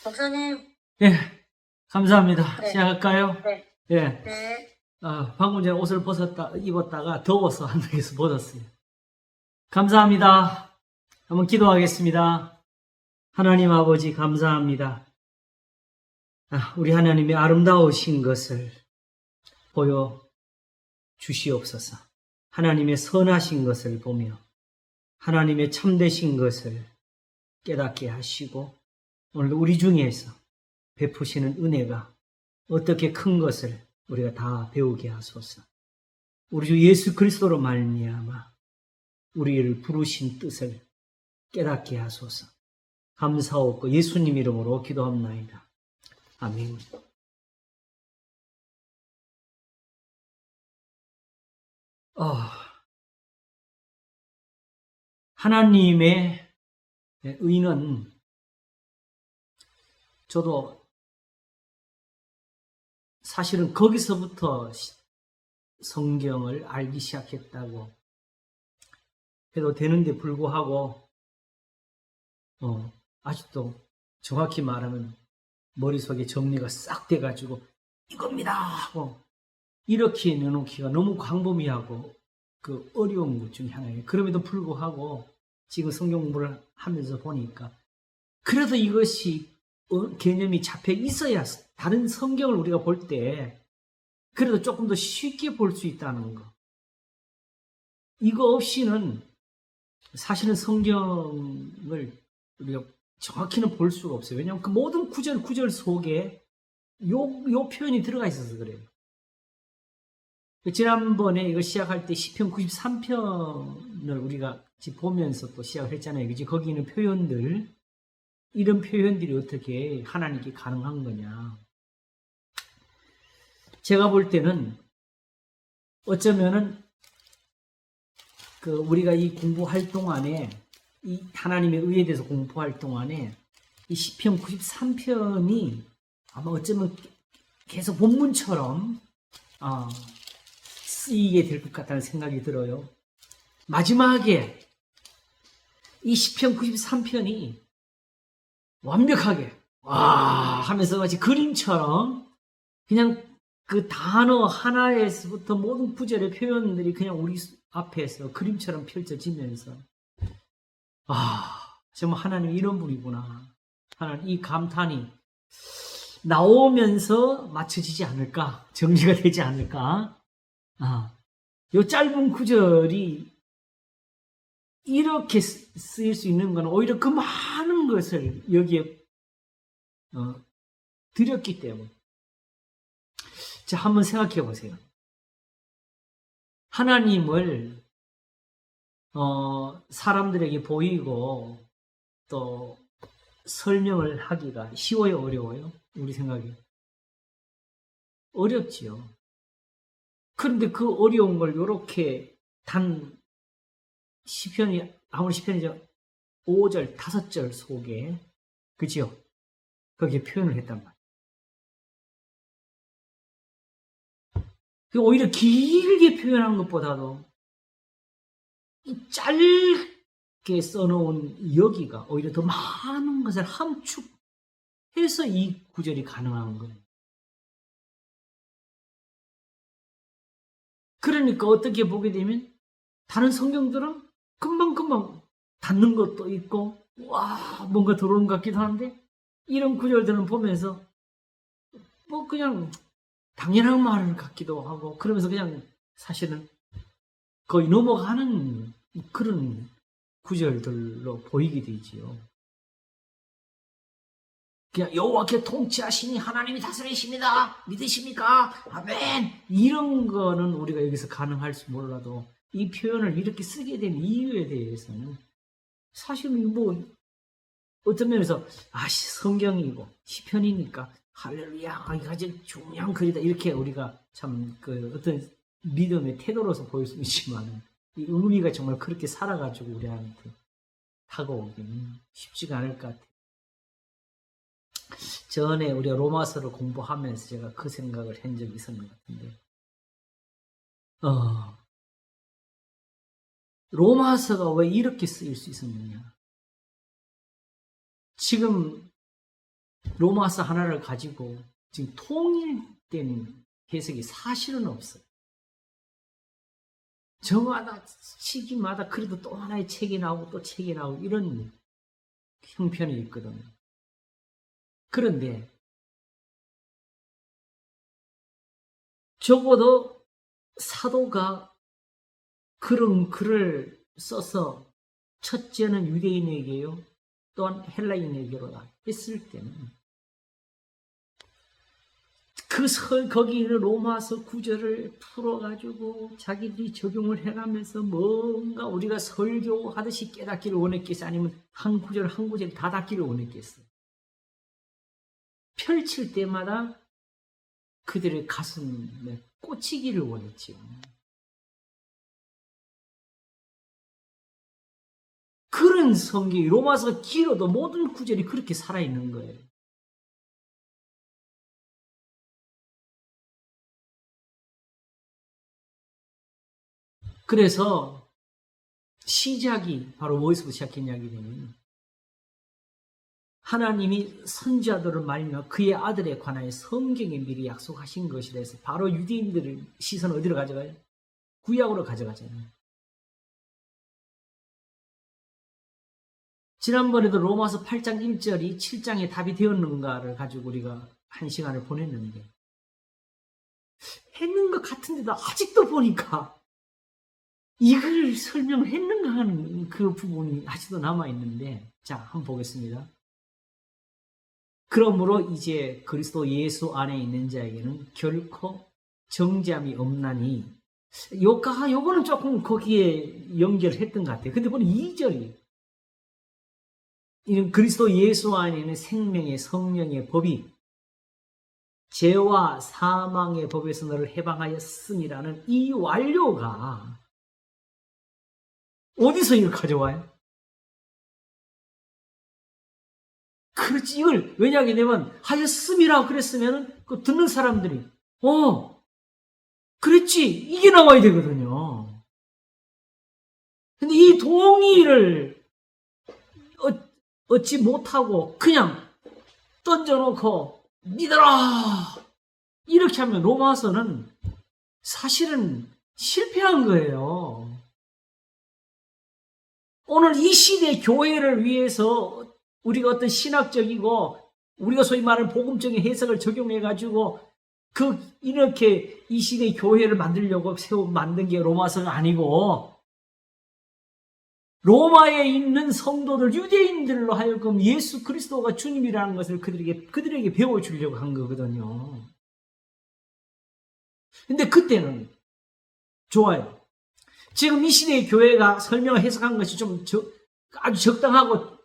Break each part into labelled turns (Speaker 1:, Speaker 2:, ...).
Speaker 1: 목사님.
Speaker 2: 예, 감사합니다.
Speaker 1: 네.
Speaker 2: 시작할까요?
Speaker 1: 네.
Speaker 2: 예.
Speaker 1: 네.
Speaker 2: 방금 전에 옷을 입었다가 더워서 한쪽에서 벗었어요. 감사합니다. 한번 기도하겠습니다. 하나님 아버지, 감사합니다. 우리 하나님의 아름다우신 것을 보여 주시옵소서. 하나님의 선하신 것을 보며 하나님의 참되신 것을 깨닫게 하시고, 오늘 우리 중에서 베푸시는 은혜가 어떻게 큰 것을 우리가 다 배우게 하소서. 우리 주 예수 그리스도로 말미암아 우리를 부르신 뜻을 깨닫게 하소서. 감사하고 예수님 이름으로 기도합나이다. 아멘. 하나님의 의는, 저도 사실은 거기서부터 성경을 알기 시작했다고 해도 되는데 불구하고 아직도 정확히 말하면 머릿속에 정리가 싹 돼가지고 이겁니다 하고 이렇게 내놓기가 너무 광범위하고 그 어려운 것 중에 하나예요. 그럼에도 불구하고 지금 성경 공부를 하면서 보니까 그래도 이것이 개념이 잡혀 있어야 다른 성경을 우리가 볼 때 그래도 조금 더 쉽게 볼 수 있다는 거. 이거 없이는 사실은 성경을 우리가 정확히는 볼 수가 없어요. 왜냐하면 그 모든 구절 속에 요 표현이 들어가 있어서 그래요. 지난번에 이거 시작할 때 시편 93편을 우리가 보면서 또 시작을 했잖아요. 그치? 거기 있는 표현들, 이런 표현들이 어떻게 하나님께 가능한 거냐. 제가 볼 때는 어쩌면은 우리가 이 공부할 동안에, 이 하나님의 의에 대해서 공부할 동안에 이 시편 93편이 아마 어쩌면 계속 본문처럼 쓰이게 될 것 같다는 생각이 들어요. 마지막에 이 시편 93편이 완벽하게 와 하면서 마치 그림처럼 그냥 그 단어 하나에서부터 모든 구절의 표현들이 그냥 우리 앞에서 그림처럼 펼쳐지면서 정말 하나님 이런 분이구나 하나님, 이 감탄이 나오면서 맞춰지지 않을까, 정리가 되지 않을까. 요 짧은 구절이 이렇게 쓰일 수 있는 건 오히려 그 많은 것을 여기에 드렸기 때문에. 자, 한번 생각해 보세요. 하나님을 사람들에게 보이고 또 설명을 하기가 쉬워요, 어려워요? 우리 생각에 어렵지요. 그런데 그 어려운 걸 이렇게 단 시편이, 아무리 시편이죠, 5절, 5절 속에, 그죠? 거기에 표현을 했단 말이에요. 오히려 길게 표현한 것보다도 짧게 써놓은 여기가 오히려 더 많은 것을 함축해서 이 구절이 가능한 거예요. 그러니까 어떻게 보게 되면 다른 성경들은 금방금방 닿는 것도 있고 와 뭔가 들어오는 것 같기도 하는데 이런 구절들은 보면서 뭐 그냥 당연한 말 같기도 하고 그러면서 그냥 사실은 거의 넘어가는 그런 구절들로 보이게 되지요. 그냥 여호와께 통치하시니 하나님이 다스리십니다. 믿으십니까? 아멘. 이런 거는 우리가 여기서 가능할 수 몰라도 이 표현을 이렇게 쓰게 된 이유에 대해서는 사실은 뭐 어떤 면에서 성경이고 시편이니까 할렐루야 이거 아주 중요한 글이다 이렇게 우리가 참 어떤 믿음의 태도로서 보일 수 있지만 이 의미가 정말 그렇게 살아가지고 우리한테 다가오기는 쉽지가 않을 것 같아요. 전에 우리가 로마서를 공부하면서 제가 그 생각을 한 적이 있었는 것 같은데 로마서가 왜 이렇게 쓰일 수 있었느냐. 지금 로마서 하나를 가지고 지금 통일된 해석이 사실은 없어요. 저마다 시기마다 그래도 또 하나의 책이 나오고 또 책이 나오고 이런 형편이 있거든요. 그런데 적어도 사도가 그런 글을 써서 첫째는 유대인에게요, 또한 헬라인에게로다 했을 때는 거기 있는 로마서 구절을 풀어가지고 자기들이 적용을 해가면서 뭔가 우리가 설교하듯이 깨닫기를 원했겠어? 아니면 한 구절 한 구절 다 닫기를 원했겠어? 펼칠 때마다 그들의 가슴에 꽂히기를 원했지요. 그런 성경이 로마서 길어도 모든 구절이 그렇게 살아있는 거예요. 그래서 시작이 바로 뭐에서부터 시작했냐면 하나님이 선지자들을 말미암아 그의 아들에 관하여 성경에 미리 약속하신 것이라 해서 바로 유대인들의 시선을 어디로 가져가요? 구약으로 가져가잖아요. 지난번에도 로마서 8장 1절이 7장의 답이 되었는가를 가지고 우리가 한 시간을 보냈는데 했는 것 같은데도 아직도 보니까 이걸 설명했는가 하는 그 부분이 아직도 남아있는데, 자, 한번 보겠습니다. 그러므로 이제 그리스도 예수 안에 있는 자에게는 결코 정죄함이 없나니, 요거는 조금 거기에 연결했던 것 같아요. 근데 보니 2절이 이런 그리스도 예수 안에 있는 생명의 성령의 법이 죄와 사망의 법에서 너를 해방하였음이라는 이 완료가 어디서 이걸 가져와요? 그렇지, 이걸 왜냐하게 되면 하였음이라고 그랬으면 그 듣는 사람들이 그랬지, 이게 나와야 되거든요. 근데 이 동의를 얻지 못하고 그냥 던져놓고 믿어라 이렇게 하면 로마서는 사실은 실패한 거예요. 오늘 이 시대 교회를 위해서 우리가 어떤 신학적이고 우리가 소위 말하는 복음적인 해석을 적용해가지고 이렇게 이 시대의 교회를 만들려고 만든 게 로마서는 아니고 로마에 있는 성도들, 유대인들로 하여금 예수 그리스도가 주님이라는 것을 그들에게 배워주려고 한 거거든요. 근데 그때는 좋아요. 지금 이 시대의 교회가 설명을 해석한 것이 좀 아주 적당하고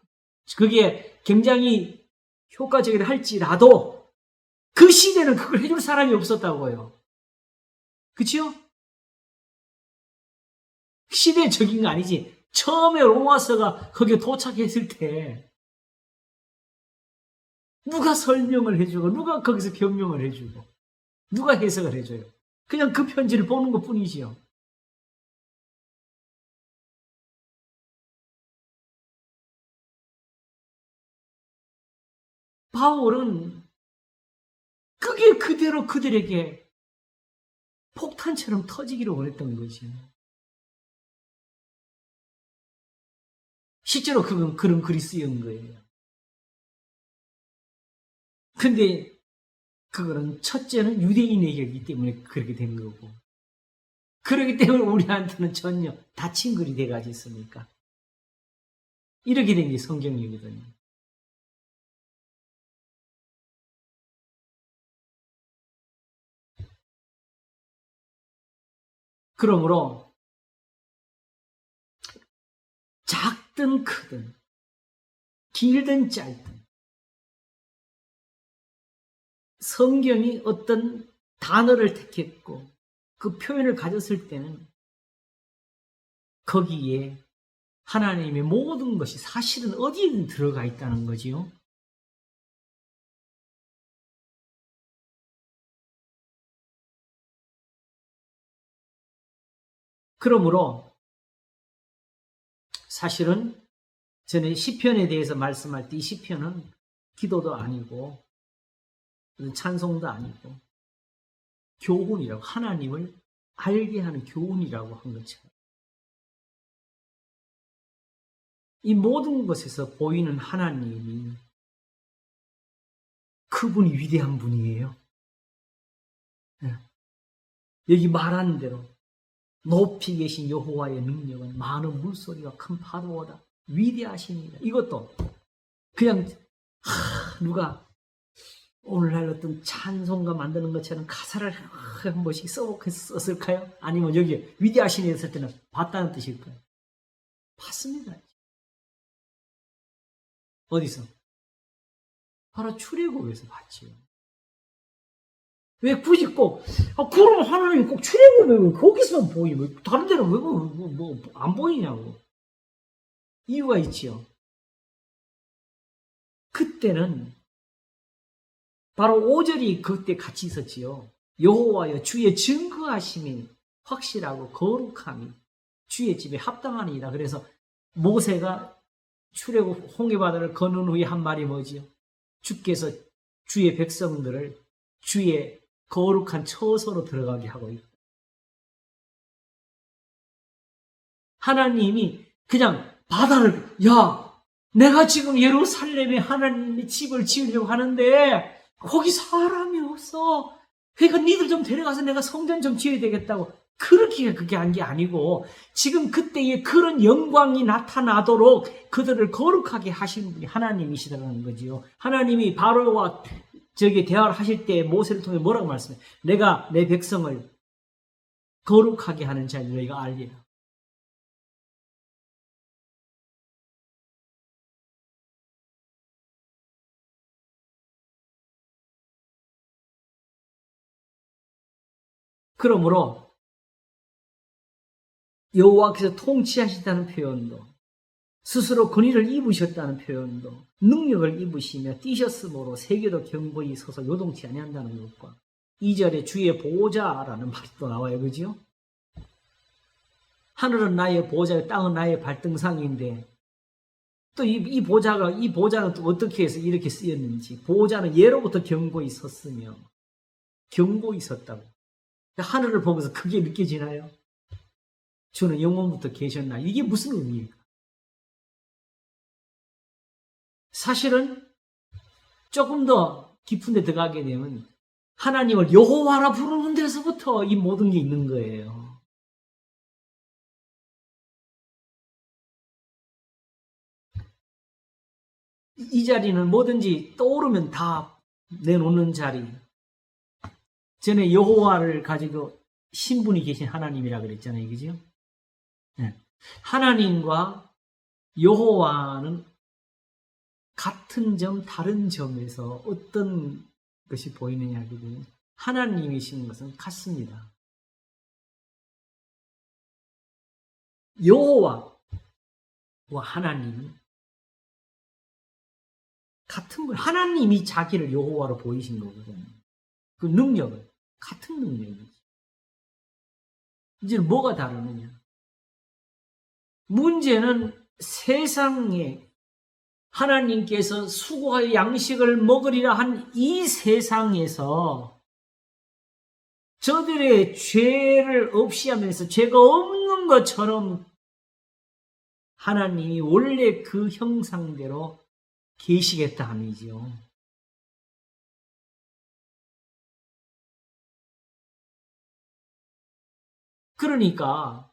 Speaker 2: 그게 굉장히 효과적이라 할지라도 그 시대는 그걸 해줄 사람이 없었다고요. 그치요? 시대적인 거 아니지. 처음에 로마서가 거기에 도착했을 때 누가 설명을 해주고 누가 거기서 변명을 해주고 누가 해석을 해줘요. 그냥 그 편지를 보는 것뿐이지요. 바울은 그게 그대로 그들에게 폭탄처럼 터지기를 원했던 거죠. 실제로 그런 글이 쓰인 거예요. 근데 그거는 첫째는 유대인에게이기 때문에 그렇게 된 거고, 그렇기 때문에 우리한테는 전혀 닫힌 글이 돼가지고 있으니까 이렇게 된 게 성경이거든요. 그러므로 작든 크든 길든 짧든 성경이 어떤 단어를 택했고 그 표현을 가졌을 때는 거기에 하나님의 모든 것이 사실은 어디에든 들어가 있다는 거지요. 그러므로 사실은 전에 시편에 대해서 말씀할 때 이 시편은 기도도 아니고 찬송도 아니고 교훈이라고, 하나님을 알게 하는 교훈이라고 한 것처럼 이 모든 것에서 보이는 하나님이 그분이 위대한 분이에요. 여기 말한 대로 높이 계신 여호와의 능력은 많은 물소리와 큰 파도보다 위대하십니다. 이것도 그냥 누가 오늘날 어떤 찬송가 만드는 것처럼 가사를 한 번씩 썼을까요? 아니면 여기 위대하신 일 했을 때는 봤다는 뜻일까요? 봤습니다. 어디서? 바로 출애굽에서 봤지요. 왜 굳이 꼭, 그럼 하나님 꼭 출애굽에 거기서만 보이면 다른 데는 왜 안 보이냐고. 이유가 있지요. 그때는 바로 5절이 그때 같이 있었지요. 여호와여 주의 증거하심이 확실하고 거룩함이 주의 집에 합당하니이다. 그래서 모세가 출애굽 홍해바다를 건넌 후에 한 말이 뭐지요? 주께서 주의 백성들을 주의 거룩한 처소로 들어가게 하고 있다. 하나님이 그냥 바다를, 야, 내가 지금 예루살렘에 하나님의 집을 지으려고 하는데 거기 사람이 없어. 그러니까 니들 좀 데려가서 내가 성전 좀 지어야 되겠다고. 그렇게 그게 한 게 아니고 지금 그때의 그런 영광이 나타나도록 그들을 거룩하게 하신 분이 하나님이시다는 거지요. 하나님이 바로와 저기 대화를 하실 때 모세를 통해 뭐라고 말씀해요? 내가 내 백성을 거룩하게 하는 자를 너희가 알리라. 그러므로 여호와께서 통치하시다는 표현도, 스스로 권위를 입으셨다는 표현도, 능력을 입으시며 뛰셨으므로 세계도 경고히 서서 요동치 아니한다는 것과 2절에 주의 보호자라는 말이 또 나와요. 그죠? 하늘은 나의 보호자, 땅은 나의 발등상인데 또 이 보호자는 또 어떻게 해서 이렇게 쓰였는지, 보호자는 예로부터 경고히 섰으며 경고히 섰다고. 하늘을 보면서 그게 느껴지나요? 주는 영원부터 계셨나? 이게 무슨 의미일까? 사실은 조금 더 깊은 데 들어가게 되면 하나님을 여호와라 부르는 데서부터 이 모든 게 있는 거예요. 이 자리는 뭐든지 떠오르면 다 내놓는 자리. 전에 여호와를 가지고 신분이 계신 하나님이라 그랬잖아요. 그죠? 네. 하나님과 여호와는 같은 점, 다른 점에서 어떤 것이 보이느냐 하면 하나님이신 것은 같습니다. 여호와와 하나님은 같은 분, 하나님이 자기를 여호와로 보이신 거거든요. 그 능력은 같은 능력이지. 이제 뭐가 다르느냐? 문제는 세상에 하나님께서 수고하여 양식을 먹으리라 한 이 세상에서 저들의 죄를 없이 하면서 죄가 없는 것처럼 하나님이 원래 그 형상대로 계시겠다 함이지요. 그러니까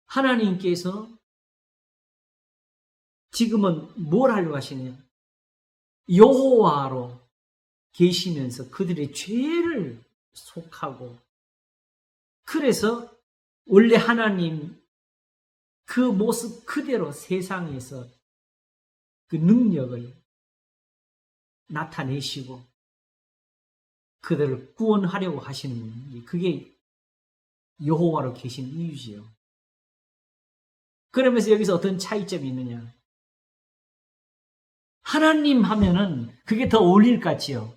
Speaker 2: 하나님께서 지금은 뭘 하려고 하시느냐? 여호와로 계시면서 그들의 죄를 속하고, 그래서 원래 하나님 그 모습 그대로 세상에서 그 능력을 나타내시고 그들을 구원하려고 하시는, 그게 여호와로 계신 이유지요. 그러면서 여기서 어떤 차이점이 있느냐? 하나님 하면은 그게 더 어울릴 것 같지요.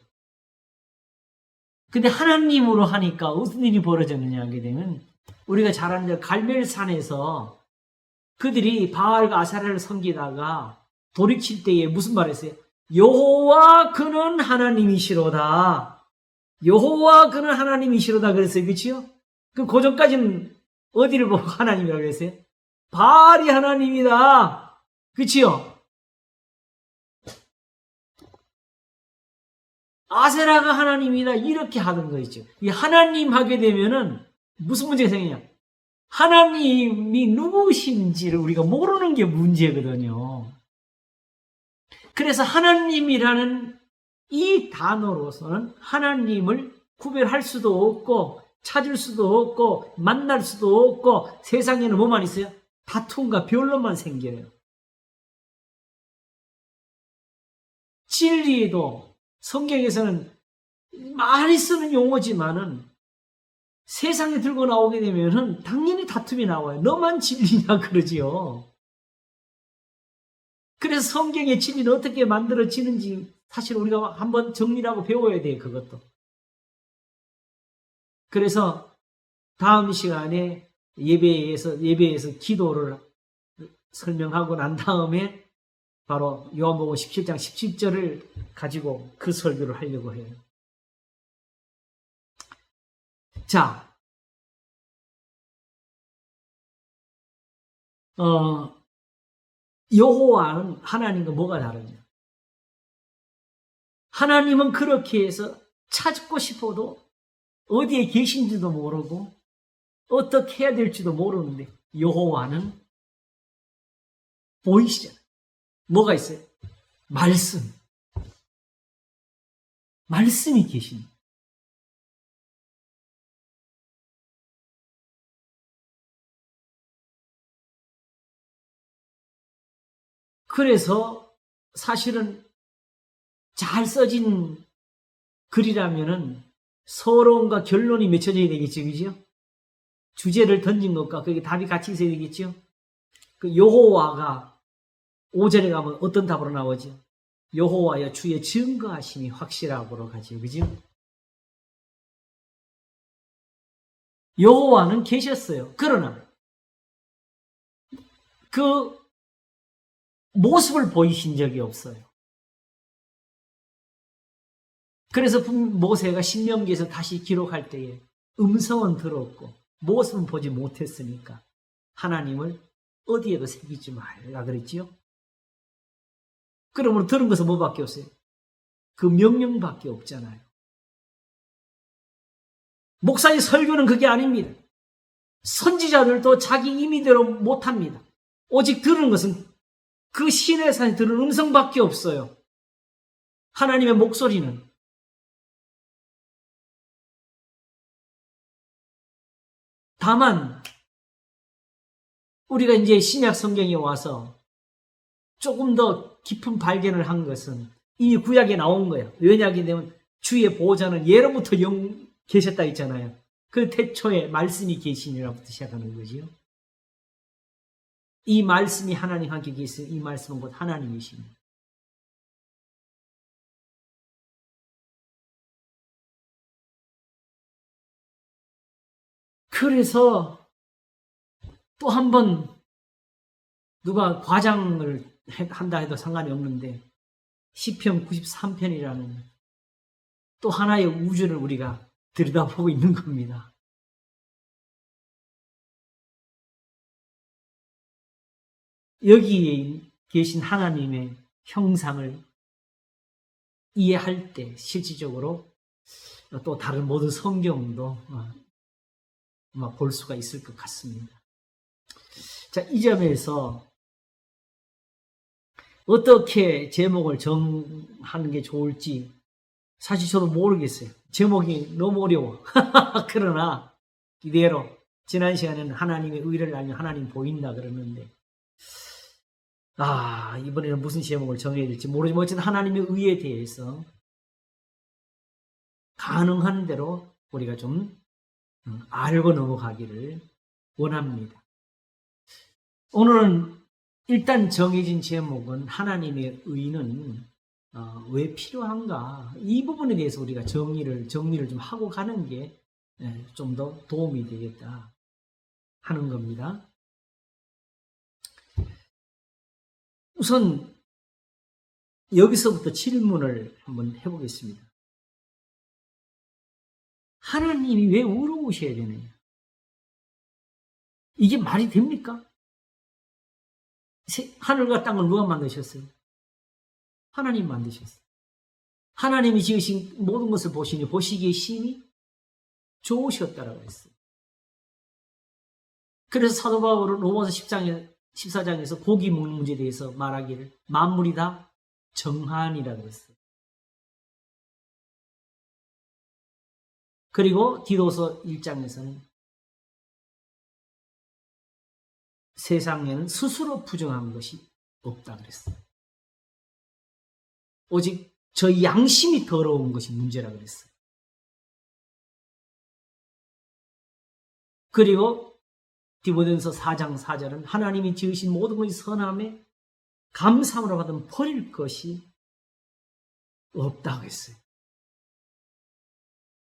Speaker 2: 근데 하나님으로 하니까 무슨 일이 벌어졌느냐 하게 되면, 우리가 잘 아는 대로 갈멜산에서 그들이 바알과 아사라를 섬기다가 돌이킬 때에 무슨 말 했어요? 여호와 그는 하나님이시로다. 여호와 그는 하나님이시로다 그랬어요. 그치요? 그 전까지는 어디를 보고 하나님이라고 그랬어요? 바알이 하나님이다. 그치요? 아세라가 하나님이다. 이렇게 하던 거 있죠. 이 하나님 하게 되면은 무슨 문제가 생기냐? 하나님이 누구신지를 우리가 모르는 게 문제거든요. 그래서 하나님이라는 이 단어로서는 하나님을 구별할 수도 없고 찾을 수도 없고 만날 수도 없고 세상에는 뭐만 있어요? 다툼과 변론만 생겨요. 진리도 성경에서는 많이 쓰는 용어지만은 세상에 들고 나오게 되면은 당연히 다툼이 나와요. 너만 진리냐 그러지요. 그래서 성경의 진리는 어떻게 만들어지는지 사실 우리가 한번 정리하고 배워야 돼요. 그것도. 그래서 다음 시간에 예배에서 기도를 설명하고 난 다음에 바로 요한복음 17장 17절을 가지고 그 설교를 하려고 해요. 자, 여호와는 하나님과 뭐가 다르냐? 하나님은 그렇게 해서 찾고 싶어도 어디에 계신지도 모르고 어떻게 해야 될지도 모르는데 여호와는 보이시잖아요. 뭐가 있어요? 말씀이 계십니다. 그래서 사실은 잘 써진 글이라면은 서론과 결론이 맺혀져야 되겠죠, 그죠? 주제를 던진 것과 거기에 답이 같이 있어야 되겠죠? 그 여호와가 5절에 가면 어떤 답으로 나오죠? 여호와여 주의 증거하심이 확실하고로 가죠, 그죠? 여호와는 계셨어요. 그러나 그 모습을 보이신 적이 없어요. 그래서 모세가 신명기에서 다시 기록할 때에 음성은 들었고 모습은 보지 못했으니까 하나님을 어디에도 새기지 말라 그랬지요. 그러므로 들은 것은 뭐밖에 없어요? 그 명령밖에 없잖아요. 목사의 설교는 그게 아닙니다. 선지자들도 자기 임의대로 못합니다. 오직 들은 것은 그 시내산에 들은 음성밖에 없어요. 하나님의 목소리는. 다만 우리가 이제 신약 성경에 와서 조금 더 깊은 발견을 한 것은 이미 구약에 나온 거예요. 왜냐하게 되면 주의 보호자는 예로부터 계셨다 했잖아요. 그 태초에 말씀이 계시니라부터 시작하는 거지요. 이 말씀이 하나님 함께 계세요. 이 말씀은 곧 하나님이십니다. 그래서 또 한 번 누가 과장을 한다 해도 상관이 없는데 시편 93편이라는 또 하나의 우주를 우리가 들여다보고 있는 겁니다. 여기에 계신 하나님의 형상을 이해할 때 실질적으로 또 다른 모든 성경도 볼 수가 있을 것 같습니다. 자, 이 점에서 어떻게 제목을 정하는 게 좋을지 사실 저도 모르겠어요. 제목이 너무 어려워. 그러나 이대로 지난 시간에는 하나님의 의를 알면 하나님 보인다 그러는데 이번에는 무슨 제목을 정해야 될지 모르지만 어쨌든 하나님의 의에 대해서 가능한 대로 우리가 좀 알고 넘어가기를 원합니다. 오늘은 일단 정해진 제목은 하나님의 의는 왜 필요한가 이 부분에 대해서 우리가 정리를 좀 하고 가는 게 좀 더 도움이 되겠다 하는 겁니다. 우선 여기서부터 질문을 한번 해보겠습니다. 하나님이 왜 의로우셔야 되느냐? 이게 말이 됩니까? 하늘과 땅을 누가 만드셨어요? 하나님 만드셨어요. 하나님이 지으신 모든 것을 보시니 보시기에 심히 좋으셨다라고 했어요. 그래서 사도 바울은 로마서 14장에서 고기 먹는 문제에 대해서 말하기를 만물이 다 정한이라고 했어요. 그리고 디도서 1장에서는 세상에는 스스로 부정한 것이 없다 그랬어요. 오직 저 양심이 더러운 것이 문제라 그랬어요. 그리고 디모데전서 4장 4절은 하나님이 지으신 모든 것이 선함에 감사함으로 받으면 버릴 것이 없다고 했어요.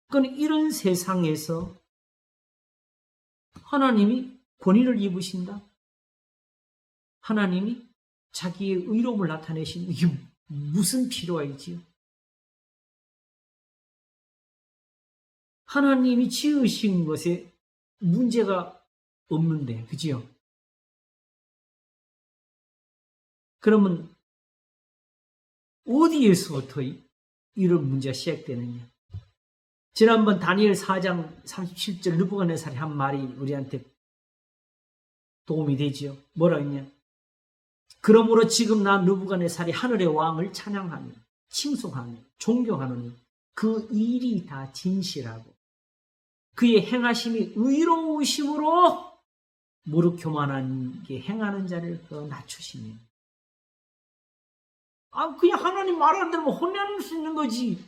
Speaker 2: 그러니까 이런 세상에서 하나님이 권위를 입으신다. 하나님이 자기의 의로움을 나타내신 이게 무슨 필요가 있지요? 하나님이 지으신 것에 문제가 없는데, 그지요? 그러면 어디에서부터 이런 문제가 시작되느냐? 지난번 다니엘 4장 37절 느부갓네살이 한 말이 우리한테 도움이 되지요. 뭐라 했냐? 그러므로 지금 나 느부갓네살이 하늘의 왕을 찬양하며 칭송하며 존경하노니 그 일이 다 진실하고 그의 행하심이 의로우심으로 무릎 교만하게 행하는 자를 낮추시며. 그냥 하나님 말 안 들으면 혼낼 수 있는 거지.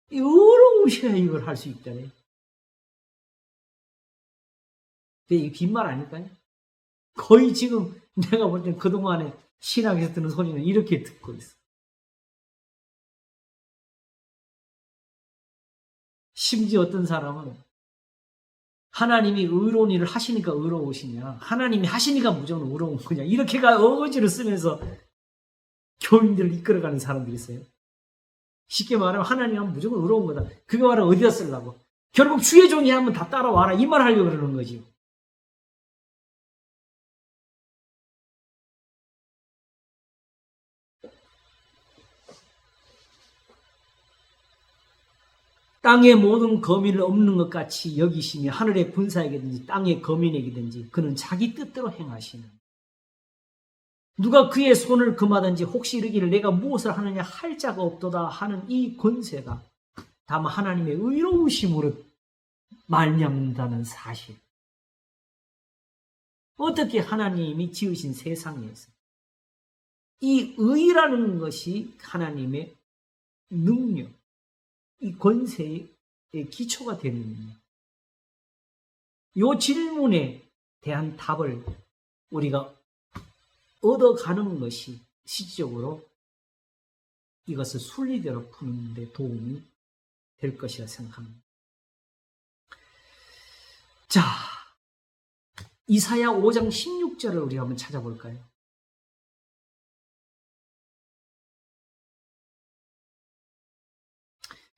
Speaker 2: 의로우셔야 이걸 할 수 있다네. 근데 이게 빈말 아닐까요? 거의 지금 내가 볼 땐 그동안에 신학에서 듣는 소리는 이렇게 듣고 있어. 심지어 어떤 사람은 하나님이 의로운 일을 하시니까 의로우시냐, 하나님이 하시니까 무조건 의로운 거냐, 이렇게가 어거지를 쓰면서 교인들을 이끌어가는 사람들이 있어요. 쉽게 말하면 하나님 하면 무조건 의로운 거다. 그거 말을 어디다 쓰려고? 결국 주의 종이 하면 다 따라와라 이 말 하려고 그러는 거지. 땅의 모든 거민을 없는 것 같이 여기시며 하늘의 군사에게든지 땅의 거민에게든지 그는 자기 뜻대로 행하시는. 누가 그의 손을 금하든지 혹시 이르기를 내가 무엇을 하느냐 할 자가 없도다 하는 이 권세가 다만 하나님의 의로우심으로 말미암는다는 사실. 어떻게 하나님이 지으신 세상에서 이 의라는 것이 하나님의 능력, 이 권세의 기초가 되느냐. 이 질문에 대한 답을 우리가 얻어가는 것이 실질적으로 이것을 순리대로 푸는 데 도움이 될 것이라 생각합니다. 자, 이사야 5장 16절을 우리가 한번 찾아볼까요?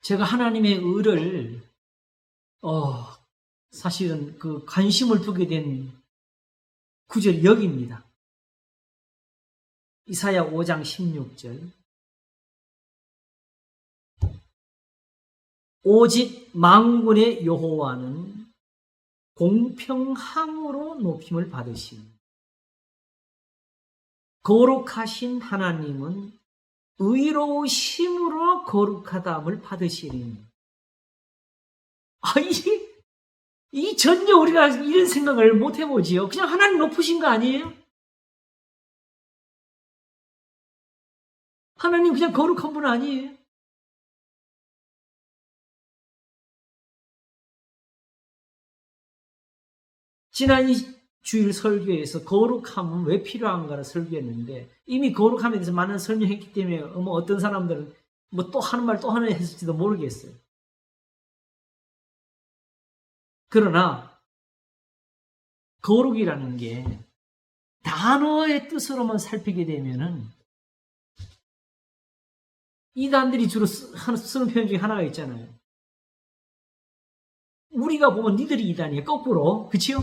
Speaker 2: 제가 하나님의 의를 사실은 그 관심을 두게 된 구절이 여기입니다. 이사야 5장 16절. 오직 만군의 여호와는 공평함으로 높임을 받으시니 거룩하신 하나님은 의로우심으로 거룩하다함을 받으시리니. 이 전혀 우리가 이런 생각을 못 해보지요. 그냥 하나님 높으신 거 아니에요? 하나님 그냥 거룩한 분 아니에요? 지난 주일 설교에서 거룩함은 왜 필요한가를 설교했는데 이미 거룩함에 대해서 많은 설명했기 때문에 어떤 사람들은 또 하는 말 또 하나 했을지도 모르겠어요. 그러나 거룩이라는 게 단어의 뜻으로만 살피게 되면은 이단들이 주로 쓰는 표현 중에 하나가 있잖아요. 우리가 보면 니들이 이단이에요. 거꾸로. 그치요?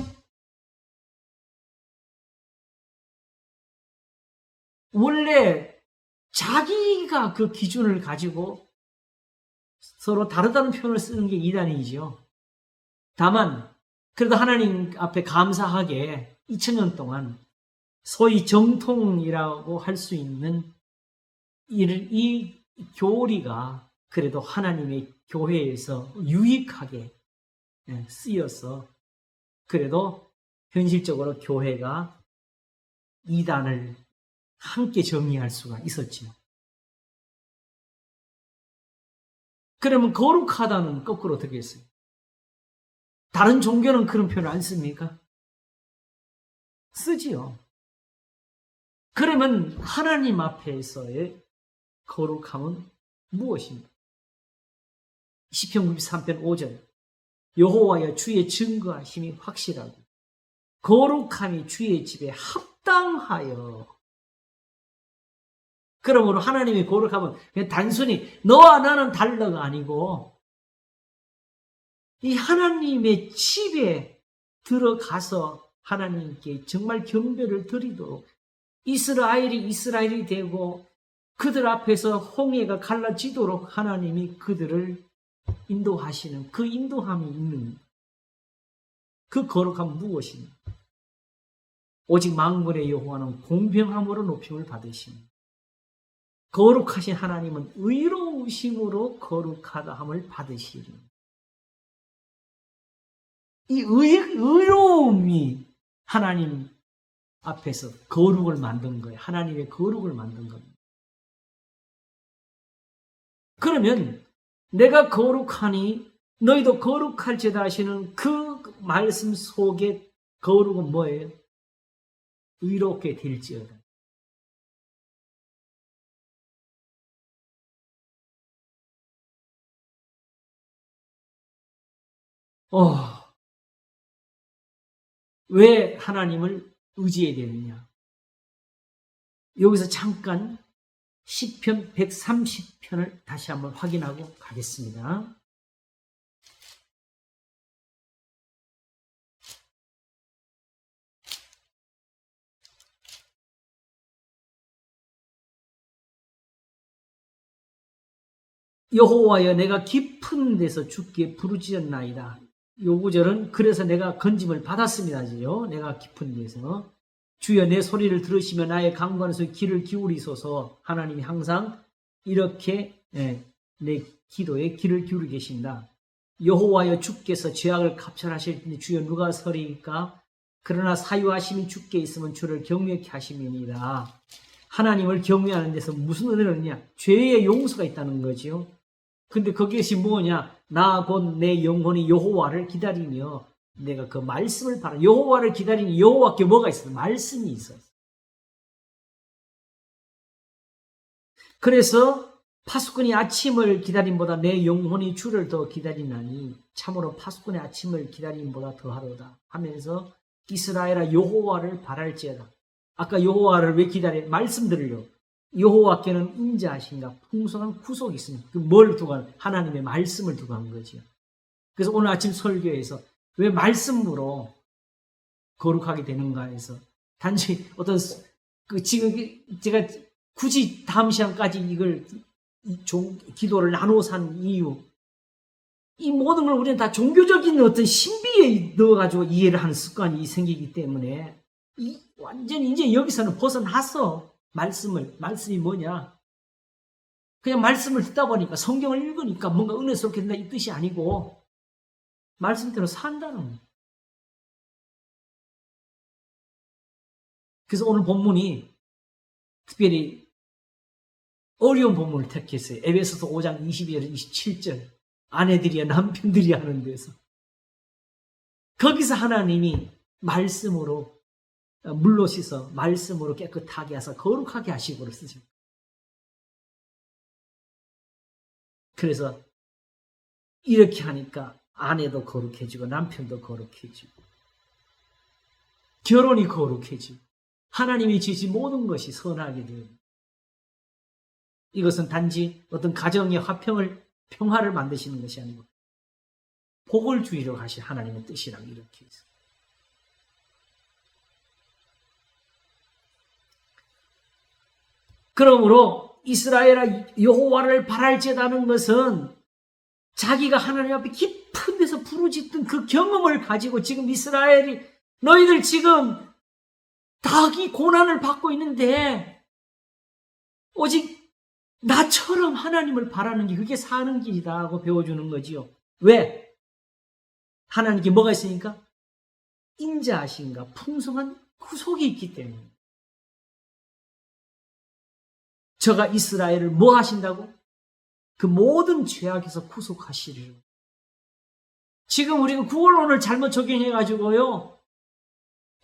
Speaker 2: 원래 자기가 그 기준을 가지고 서로 다르다는 표현을 쓰는 게 이단이지요. 다만 그래도 하나님 앞에 감사하게 2000년 동안 소위 정통이라고 할 수 있는 이 교리가 그래도 하나님의 교회에서 유익하게 쓰여서 그래도 현실적으로 교회가 이단을 함께 정리할 수가 있었지요. 그러면 거룩하다는 거꾸로 어떻게 했어요? 다른 종교는 그런 표현을 안 씁니까? 쓰지요. 그러면 하나님 앞에서의 거룩함은 무엇입니까? 시편 93편 5절 여호와여 주의 증거하심이 확실하고 거룩함이 주의 집에 합당하여. 그러므로 하나님의 거룩함은 그냥 단순히 너와 나는 달러가 아니고 이 하나님의 집에 들어가서 하나님께 정말 경배를 드리도록 이스라엘이 되고 그들 앞에서 홍해가 갈라지도록 하나님이 그들을 인도하시는 그 인도함이 있는 그 거룩함은 무엇입니까? 오직 만군의 여호와는 공평함으로 높임을 받으십니다. 거룩하신 하나님은 의로우심으로 거룩하다함을 받으시리. 이 의로움이 하나님 앞에서 거룩을 만든 거예요. 하나님의 거룩을 만든 겁니다. 그러면 내가 거룩하니 너희도 거룩할지다 하시는 그 말씀 속에 거룩은 뭐예요? 의롭게 될지어다. 왜 하나님을 의지해야 되느냐? 여기서 잠깐 시편 130편을 다시 한번 확인하고 가겠습니다. 여호와여 내가 깊은 데서 주께 부르짖었나이다. 요 구절은 그래서 내가 건짐을 받았습니다지요. 내가 깊은 데서 주여 내 소리를 들으시며 나의 강구하는 소리 귀를 기울이소서. 하나님이 항상 이렇게 내 기도에 귀를 기울이고 계신다. 여호와여 주께서 죄악을 갑절하실 텐데 주여 누가 서리이까? 그러나 사유하심이 주께 있으면 주를 경외케 하심이니라. 하나님을 경외하는 데서 무슨 은혜를 얻느냐? 죄의 용서가 있다는 거지요. 근데 그것이 뭐냐? 나 곧 내 영혼이 여호와를 기다리며 내가 그 말씀을 바라. 여호와를 기다리니 여호와께 뭐가 있어요? 말씀이 있어요. 그래서 파수꾼이 아침을 기다림보다 내 영혼이 주를 더 기다리나니 참으로 파수꾼의 아침을 기다림보다 더하로다 하면서 이스라엘아 여호와를 바랄지어다. 아까 여호와를 왜 기다려? 말씀 들으려. 여호와께는 인자하신가 풍성한 구속이 있습니다. 뭘 두고 한? 하나님의 말씀을 두고 한 거죠. 그래서 오늘 아침 설교에서 왜 말씀으로 거룩하게 되는가 해서 단지 어떤 지금 제가 굳이 다음 시간까지 이걸 기도를 나누어서 한 이유, 이 모든 걸 우리는 다 종교적인 어떤 신비에 넣어가지고 이해를 하는 습관이 생기기 때문에 완전히 이제 여기서는 벗어났어. 말씀이 뭐냐? 그냥 말씀을 듣다 보니까 성경을 읽으니까 뭔가 은혜스럽게 된다 이 뜻이 아니고 말씀대로 산다는 거예요. 그래서 오늘 본문이 특별히 어려운 본문을 택했어요. 에베소서 5장 22절 27절 아내들이야 남편들이야 하는 데서 거기서 하나님이 말씀으로 물로 씻어 말씀으로 깨끗하게 하사 거룩하게 하시고를 쓰죠. 그래서 이렇게 하니까 아내도 거룩해지고 남편도 거룩해지고 결혼이 거룩해지고 하나님이 지으신 모든 것이 선하게 돼요. 이것은 단지 어떤 가정의 평화를 만드시는 것이 아니고 복을 주시려고 하신 하나님의 뜻이라고 이렇게 해서. 그러므로 이스라엘아 여호와를 바랄지어다는 것은 자기가 하나님 앞에 깊은 데서 부르짖던 그 경험을 가지고 지금 이스라엘이 너희들 지금 다 이 고난을 받고 있는데 오직 나처럼 하나님을 바라는 게 그게 사는 길이다 하고 배워주는 거지요. 왜? 하나님께 뭐가 있으니까? 인자하신가 풍성한 구속이 있기 때문에. 저가 이스라엘을 뭐 하신다고? 그 모든 죄악에서 구속하시리라. 지금 우리가 구원론을 잘못 적용해가지고요.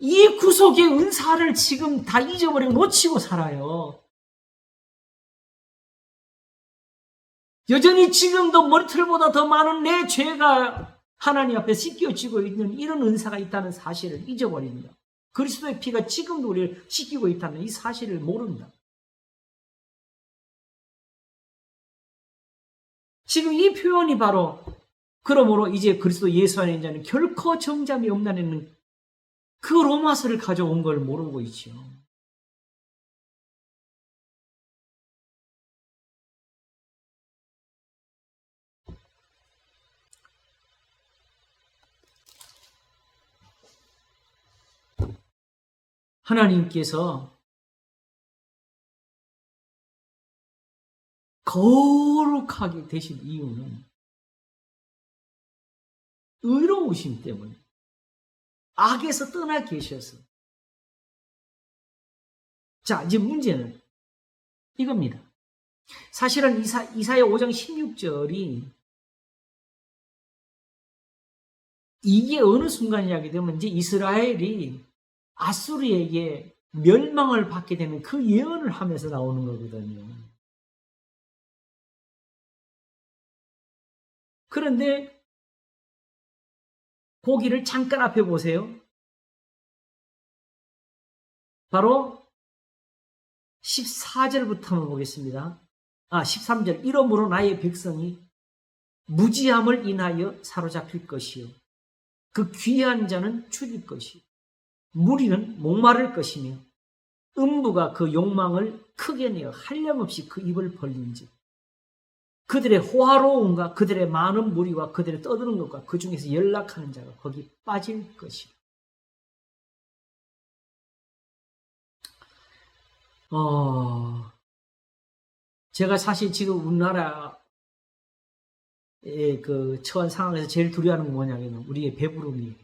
Speaker 2: 이 구속의 은사를 지금 다 잊어버리고 놓치고 살아요. 여전히 지금도 머리털보다 더 많은 내 죄가 하나님 앞에 씻겨지고 있는 이런 은사가 있다는 사실을 잊어버립니다. 그리스도의 피가 지금도 우리를 씻기고 있다는 이 사실을 모른다. 지금 이 표현이 바로 그러므로 이제 그리스도 예수 안에 있는 자는 결코 정잠이 없나는 그 로마서를 가져온 걸 모르고 있죠. 하나님께서 거룩하게 되신 이유는 의로우심 때문에 악에서 떠나 계셔서. 자, 이제 문제는 이겁니다. 사실은 이사야 5장 16절이 이게 어느 순간이라게 되면 이제 이스라엘이 아수르에게 멸망을 받게 되는 그 예언을 하면서 나오는 거거든요. 그런데 거기를 잠깐 앞에 보세요. 바로 14절부터 한번 보겠습니다. 13절. 이러므로 나의 백성이 무지함을 인하여 사로잡힐 것이요. 그 귀한 자는 줄일 것이요. 무리는 목마를 것이며 음부가 그 욕망을 크게 내어 한량없이 그 입을 벌린즉 그들의 호화로움과 그들의 많은 무리와 그들의 떠드는 것과 그 중에서 연락하는 자가 거기 빠질 것이요. 제가 사실 지금 우리나라의 그 처한 상황에서 제일 두려워하는 건 뭐냐면 우리의 배부름이에요.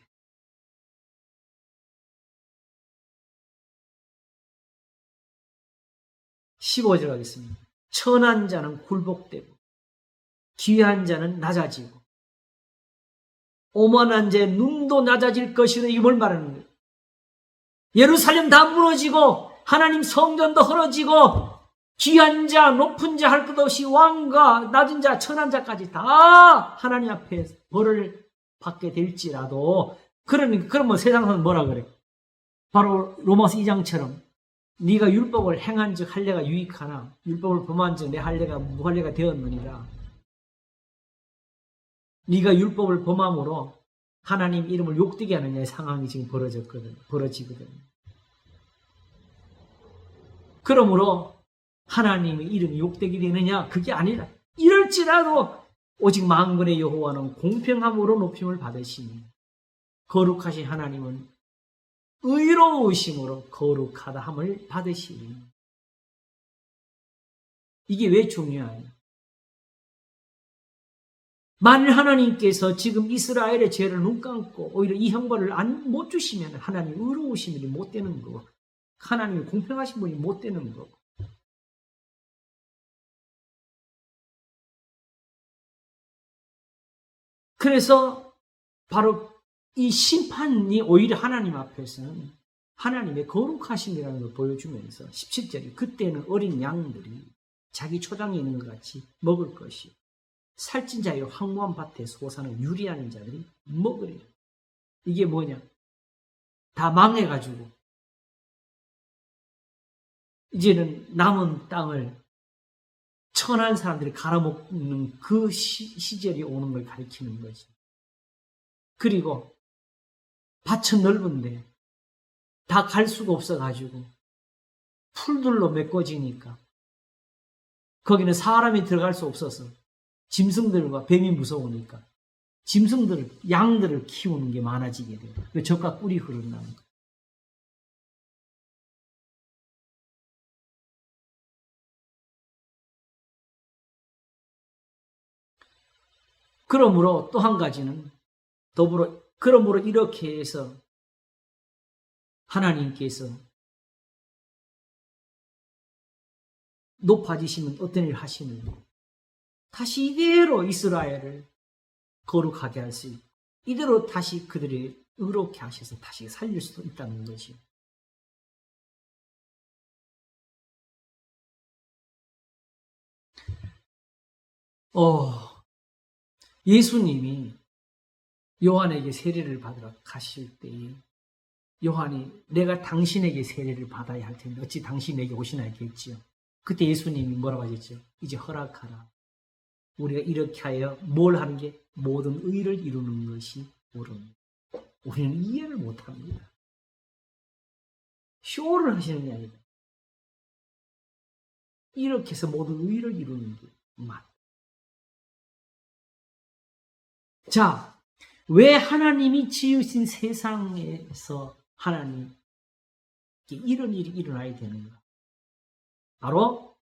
Speaker 2: (15절) 하겠습니다. 천한 자는 굴복되고 귀한 자는 낮아지고 오만한 자의 눈도 낮아질 것이다. 이게 뭘 말하는 거예요? 예루살렘 다 무너지고 하나님 성전도 헐어지고 귀한 자, 높은 자 할 것 없이 왕과 낮은 자, 천한 자까지 다 하나님 앞에 벌을 받게 될지라도 그러면 세상은 뭐라 그래? 바로 로마서 2장처럼 네가 율법을 행한즉 할례가 유익하나 율법을 범한즉 내 할례가 무할례가 되었느니라. 네가 율법을 범함으로 하나님 이름을 욕되게 하느냐의 상황이 지금 벌어지거든. 그러므로 하나님의 이름이 욕되게 되느냐? 그게 아니라 이럴지라도 오직 만군의 여호와는 공평함으로 높임을 받으시니 거룩하신 하나님은 의로우심으로 거룩하다 함을 받으시니. 이게 왜 중요해요? 만일 하나님께서 지금 이스라엘의 죄를 눈 감고 오히려 이 형벌을 못 주시면 하나님 의로우신 분이 못 되는 거고 하나님이 공평하신 분이 못 되는 거고. 그래서 바로 이 심판이 오히려 하나님 앞에서는 하나님의 거룩하심이라는 걸 보여주면서 17절에 그때는 어린 양들이 자기 초장에 있는 것 같이 먹을 것이 살찐 자의 황무한 밭에 솟아는 유리하는 자들이 먹으리라. 이게 뭐냐? 다 망해가지고 이제는 남은 땅을 천한 사람들이 갈아먹는 그 시절이 오는 걸 가리키는 거지. 그리고 밭은 넓은데 다 갈 수가 없어가지고 풀들로 메꿔지니까 거기는 사람이 들어갈 수 없어서 짐승들과 뱀이 무서우니까 양들을 키우는 게 많아지게 돼요. 그 젖과 꿀이 흐른다는 거예요. 그러므로 또 한 가지는 그러므로 이렇게 해서 하나님께서 높아지시면 어떤 일을 하시는가? 다시 이대로 이스라엘을 거룩하게 할 수 있고 이대로 다시 그들이 의롭게 하셔서 다시 살릴 수도 있다는 거죠. 예수님이 요한에게 세례를 받으러 가실 때에 요한이 내가 당신에게 세례를 받아야 할 텐데 어찌 당신에게 오시나 했겠지요. 그때 예수님이 뭐라고 하셨죠? 이제 허락하라. 우리가 이렇게 하여 뭘 하는 게 모든 의를 이루는 것이 옳으니 우리는 이해를 못합니다. 쇼를 하시는 게 아니다. 이렇게 해서 모든 의를 이루는 게 맞다. 자, 왜 하나님이 지으신 세상에서 하나님께 이런 일이 일어나야 되는가? 바로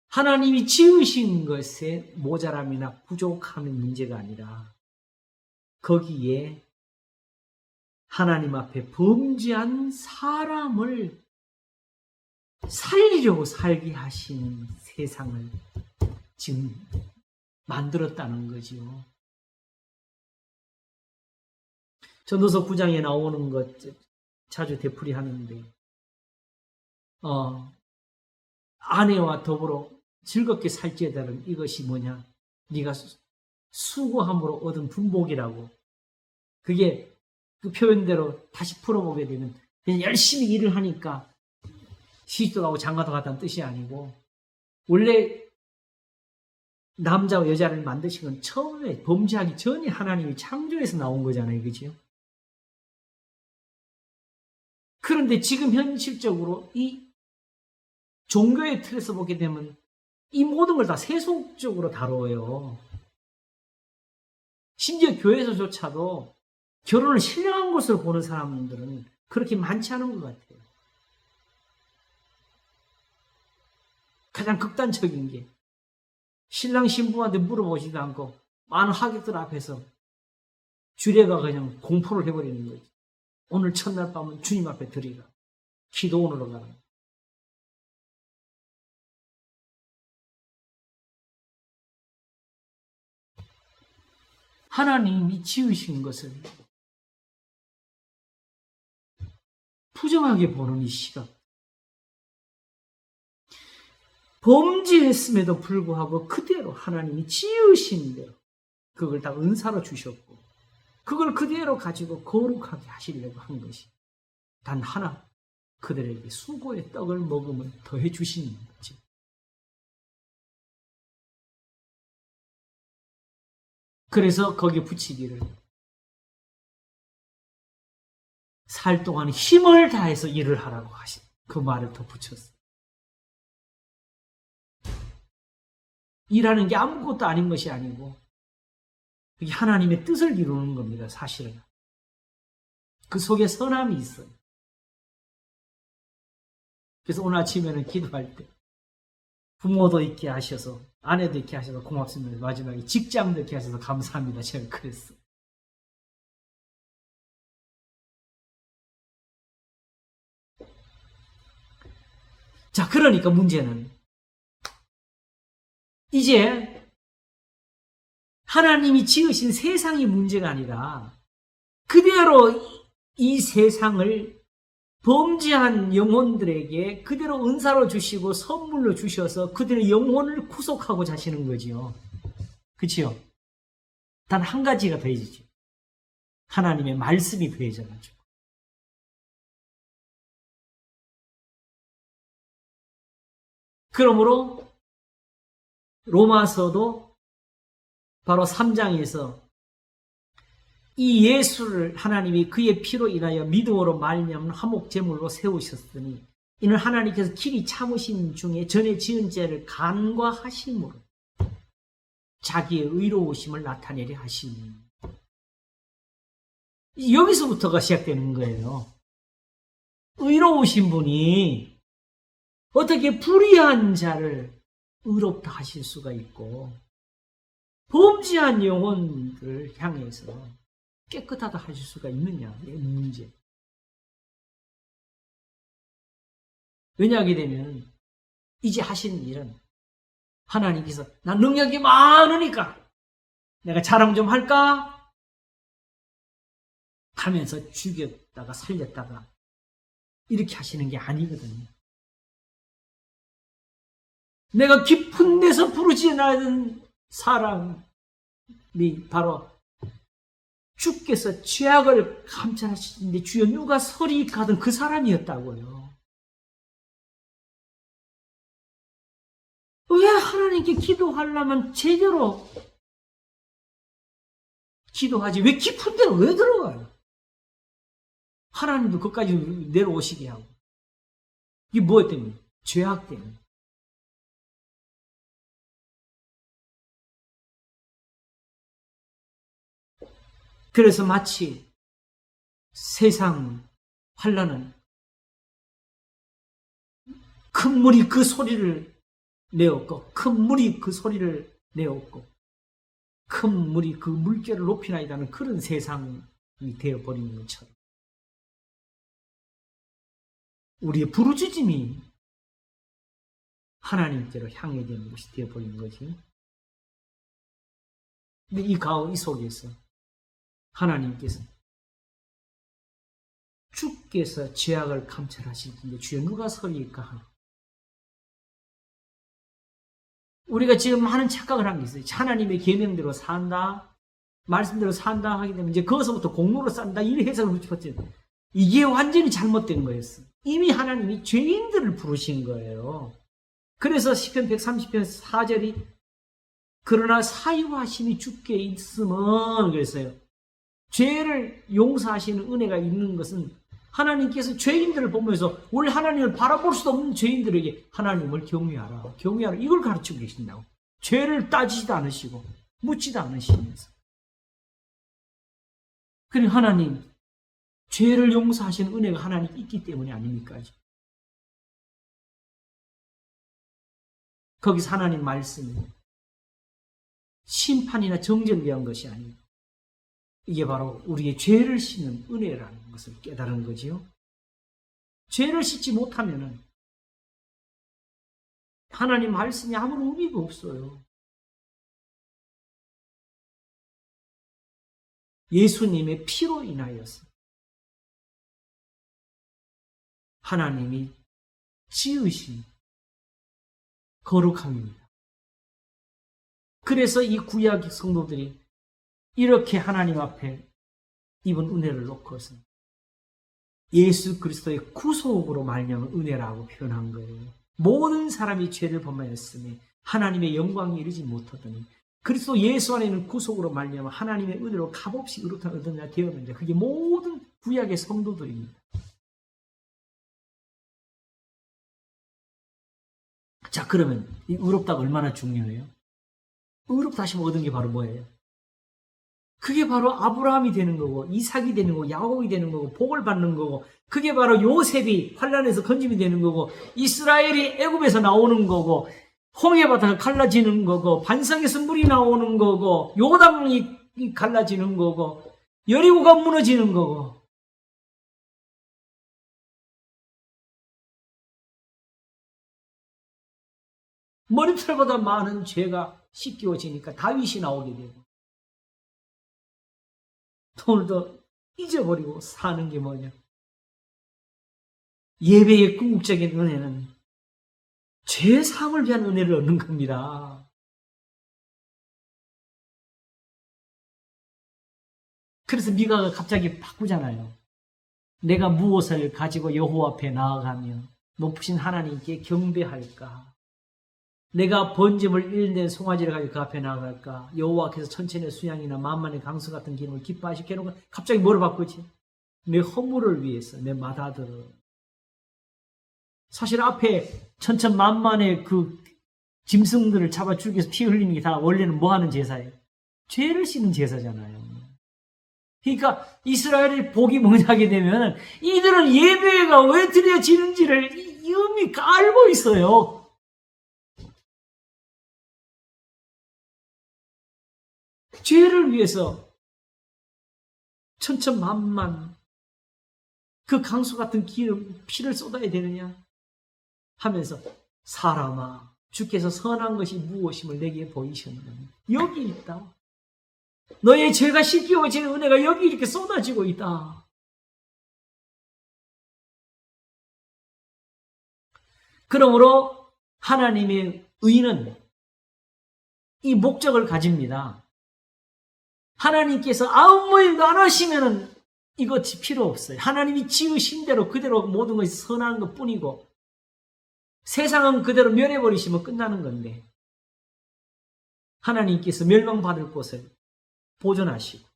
Speaker 2: 하나님이 지으신 것에 모자람이나 부족함의 문제가 아니라 거기에 하나님 앞에 범죄한 사람을 살리려고 살게 하시는 세상을 지금 만들었다는 거지요. 전도서 9장에 나오는 것 자주 되풀이하는데 아내와 더불어 즐겁게 살지에다는 이것이 뭐냐? 네가 수고함으로 얻은 분복이라고. 그게 그 표현대로 다시 풀어보게 되면 그냥 열심히 일을 하니까 시집도 가고 장가도 갔다는 뜻이 아니고 원래 남자와 여자를 만드신 건 처음에 범죄하기 전에 하나님이 창조해서 나온 거잖아요. 그죠? 그런데 지금 현실적으로 이 종교의 틀에서 보게 되면 이 모든 걸 다 세속적으로 다뤄요. 심지어 교회에서조차도 결혼을 신령한 것으로 보는 사람들은 그렇게 많지 않은 것 같아요. 가장 극단적인 게 신랑 신부한테 물어보지도 않고 많은 하객들 앞에서 주례가 그냥 공포를 해버리는 거지. 오늘 첫날 밤은 주님 앞에 드리라. 기도원으로 가라. 하나님이 지으신 것을 부정하게 보는 이 시각. 범죄했음에도 불구하고 그대로 하나님이 지으신 대로 그걸 다 은사로 주셨고 그걸 그대로 가지고 거룩하게 하시려고 한 것이 단 하나, 그들에게 수고의 떡을 먹으면 더해 주시는 거지. 그래서 거기에 붙이기를 살 동안 힘을 다해서 일을 하라고 하신 그 말을 더 붙였어요. 일하는 게 아무것도 아닌 것이 아니고 그게 하나님의 뜻을 이루는 겁니다. 사실은. 그 속에 선함이 있어요. 그래서 오늘 아침에는 기도할 때 부모도 있게 하셔서 아내도 있게 하셔서 고맙습니다. 마지막에 직장도 있게 하셔서 감사합니다. 제가 그랬어요. 자, 그러니까 문제는 이제 하나님이 지으신 세상이 문제가 아니라 그대로 이 세상을 범죄한 영혼들에게 그대로 은사로 주시고 선물로 주셔서 그들의 영혼을 구속하고자 하시는 거지요. 그치요? 단 한 가지가 더해지죠. 하나님의 말씀이 더해져가지고. 그러므로 로마서도 바로 3장에서 이 예수를 하나님이 그의 피로 인하여 믿음으로 말미암은 화목 제물로 세우셨으니 이는 하나님께서 길이 참으신 중에 전에 지은 죄를 간과하심으로 자기의 의로우심을 나타내려 하시니. 여기서부터가 시작되는 거예요. 의로우신 분이 어떻게 불의한 자를 의롭다 하실 수가 있고 범죄한 영혼들을 향해서 깨끗하다 하실 수가 있느냐의 문제. 왜냐하게 되면 이제 하시는 일은 하나님께서 난 능력이 많으니까 내가 자랑 좀 할까? 하면서 죽였다가 살렸다가 이렇게 하시는 게 아니거든요. 내가 깊은 데서 부르지 않은 사람이 바로 주께서 죄악을 감찰하시는데 주여 누가 서리이까 그 사람이었다고요. 왜 하나님께 기도하려면 제대로 기도하지 왜 깊은 데로 왜 들어가요? 하나님도 그까지 내려오시게 하고. 이게 무엇 때문에? 죄악 때문에. 그래서 마치 세상 환난은 큰 물이 그 소리를 내었고 큰 물이 그 소리를 내었고 큰 물이 그 물결을 높이나이다는 그런 세상이 되어버리는 것처럼 우리의 부르짖음이 하나님께로 향해 되는 것이 되어버리는 거지. 근데 이 속에서 하나님께서 주께서 죄악을 감찰하실 텐데 주여 누가 서리일까 하나. 우리가 지금 하는 착각을 한 게 있어요. 하나님의 계명대로 산다, 말씀대로 산다 하게 되면 이제 거기서부터 공로로 산다 이런 해석을 붙였죠. 이게 완전히 잘못된 거였어. 이미 하나님이 죄인들을 부르신 거예요. 그래서 시편 130편 4절이 그러나 사유하심이 주께 있으면 그랬어요. 죄를 용서하시는 은혜가 있는 것은 하나님께서 죄인들을 보면서 원래 하나님을 바라볼 수도 없는 죄인들에게 하나님을 경외하라. 경외하라. 이걸 가르치고 계신다고. 죄를 따지지도 않으시고 묻지도 않으시면서. 그리고 하나님 죄를 용서하시는 은혜가 하나님 있기 때문이 아닙니까? 거기서 하나님 말씀이 심판이나 정죄를 위한 것이 아니고 이게 바로 우리의 죄를 씻는 은혜라는 것을 깨달은 거지요. 죄를 씻지 못하면은 하나님 말씀이 아무런 의미가 없어요. 예수님의 피로 인하여서 하나님이 지으신 거룩함입니다. 그래서 이 구약 성도들이 이렇게 하나님 앞에 입은 은혜를 놓고서 예수 그리스도의 구속으로 말미암은 은혜라고 표현한 거예요. 모든 사람이 죄를 범하였으니 하나님의 영광에 이르지 못하더니 그리스도 예수 안에 있는 구속으로 말미암아 하나님의 은혜로 값없이 의롭다 얻은 자 되었는데 그게 모든 구약의 성도들입니다. 자, 그러면 이 의롭다가 얼마나 중요해요? 의롭다 하시면 얻은 게 바로 뭐예요? 그게 바로 아브라함이 되는 거고 이삭이 되는 거고 야곱이 되는 거고 복을 받는 거고 그게 바로 요셉이 환난에서 건짐이 되는 거고 이스라엘이 애굽에서 나오는 거고 홍해바다가 갈라지는 거고 반석에서 물이 나오는 거고 요단강이 갈라지는 거고 여리고가 무너지는 거고 머리털보다 많은 죄가 씻겨지니까 다윗이 나오게 되고 오늘도 잊어버리고 사는 게 뭐냐? 예배의 궁극적인 은혜는 죄사함을 위한 은혜를 얻는 겁니다. 그래서 미가가 갑자기 바꾸잖아요. 내가 무엇을 가지고 여호와 앞에 나아가며 높으신 하나님께 경배할까? 내가 번짐을 일낸 송아지를 가지고 그 앞에 나갈까? 여호와께서 천천의 수양이나 만만의 강수 같은 기름을 기뻐하시게 해놓고 갑자기 뭐를 바꾸지? 내 허물을 위해서, 내 맏아들을. 사실 앞에 천천만만의 그 짐승들을 잡아 죽여서 피 흘리는 게 다 원래는 뭐 하는 제사예요? 죄를 씻는 제사잖아요. 그러니까 이스라엘의 복이 뭐냐 하게 되면 이들은 예배가 왜 드려지는지를 이미 알고 있어요. 죄를 위해서 천천만만 그 강수 같은 기름, 피를 쏟아야 되느냐 하면서 사람아 주께서 선한 것이 무엇임을 내게 보이셨느냐. 여기 있다. 너의 죄가 씻기워지는 은혜가 여기 이렇게 쏟아지고 있다. 그러므로 하나님의 의는 이 목적을 가집니다. 하나님께서 아무 일도 안 하시면은 이것이 필요 없어요. 하나님이 지으신 대로 그대로 모든 것이 선한 것 뿐이고 세상은 그대로 멸해버리시면 끝나는 건데 하나님께서 멸망받을 곳을 보존하시고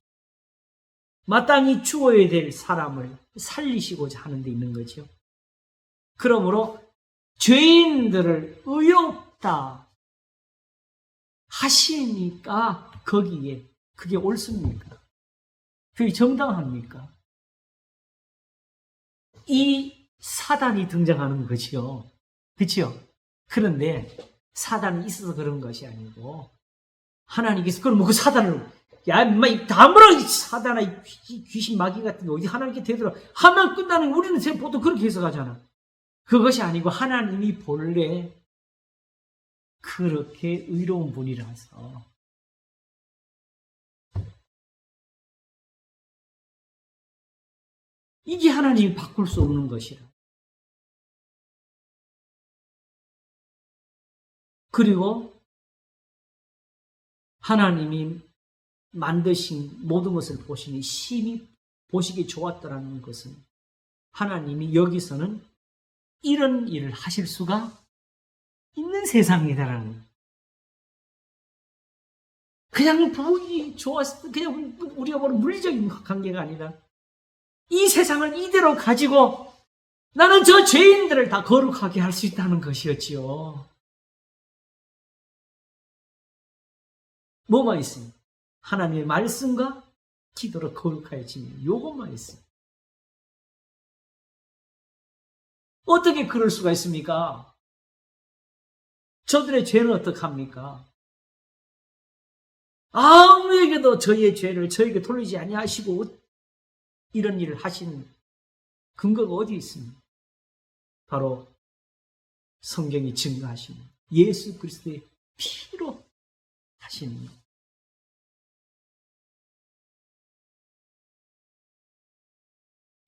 Speaker 2: 마땅히 죽어야 될 사람을 살리시고자 하는 데 있는 거죠. 그러므로 죄인들을 의롭다 하시니까 거기에 그게 옳습니까? 그게 정당합니까? 이 사단이 등장하는 거지요. 그렇죠? 그런데 사단이 있어서 그런 것이 아니고 하나님께서 그럼 그 사단을 야 인마 다물어 사단아 귀신 마귀 같은 거 어디 하나님께 되더라 하면 끝나는 우리는 보통 그렇게 해석하잖아. 그것이 아니고 하나님이 본래 그렇게 의로운 분이라서 이게 하나님이 바꿀 수 없는 것이라. 그리고 하나님이 만드신 모든 것을 보시니 심히 보시기 좋았더라는 것은 하나님이 여기서는 이런 일을 하실 수가 있는 세상이다라는 그냥 보기 좋았을 그냥 우리가 보는 물리적인 관계가 아니라 이 세상을 이대로 가지고 나는 저 죄인들을 다 거룩하게 할 수 있다는 것이었지요. 뭐만 있습니까? 하나님의 말씀과 기도로 거룩해지면 요것만 있습니다. 어떻게 그럴 수가 있습니까? 저들의 죄는 어떡합니까? 아무에게도 저희의 죄를 저에게 돌리지 아니하시고 이런 일을 하신 근거가 어디 있습니까? 바로 성경이 증거하시는 예수 그리스도의 피로 하시는 것.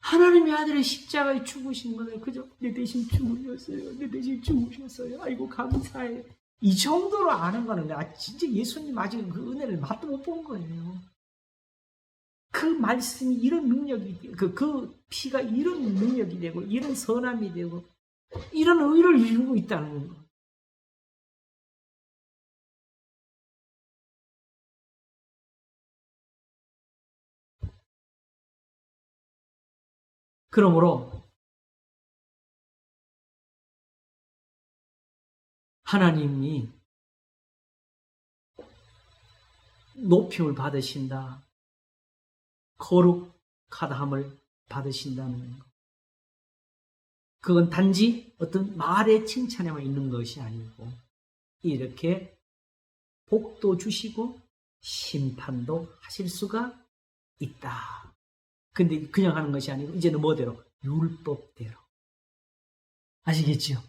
Speaker 2: 하나님의 아들의 십자가에 죽으신 것을 그저 내 대신 죽으셨어요. 내 대신 죽으셨어요. 아이고 감사해. 이 정도로 아는 거는 진짜 예수님 아직 그 은혜를 맛도 못 본 거예요. 그 말씀이 이런 능력이 그 피가 이런 능력이 되고 이런 선함이 되고 이런 의를 이루고 있다는 거. 그러므로 하나님이 높임을 받으신다. 거룩하다함을 받으신다는 것. 그건 단지 어떤 말의 칭찬에만 있는 것이 아니고 이렇게 복도 주시고 심판도 하실 수가 있다. 근데 그냥 하는 것이 아니고 이제는 뭐대로? 율법대로. 아시겠죠?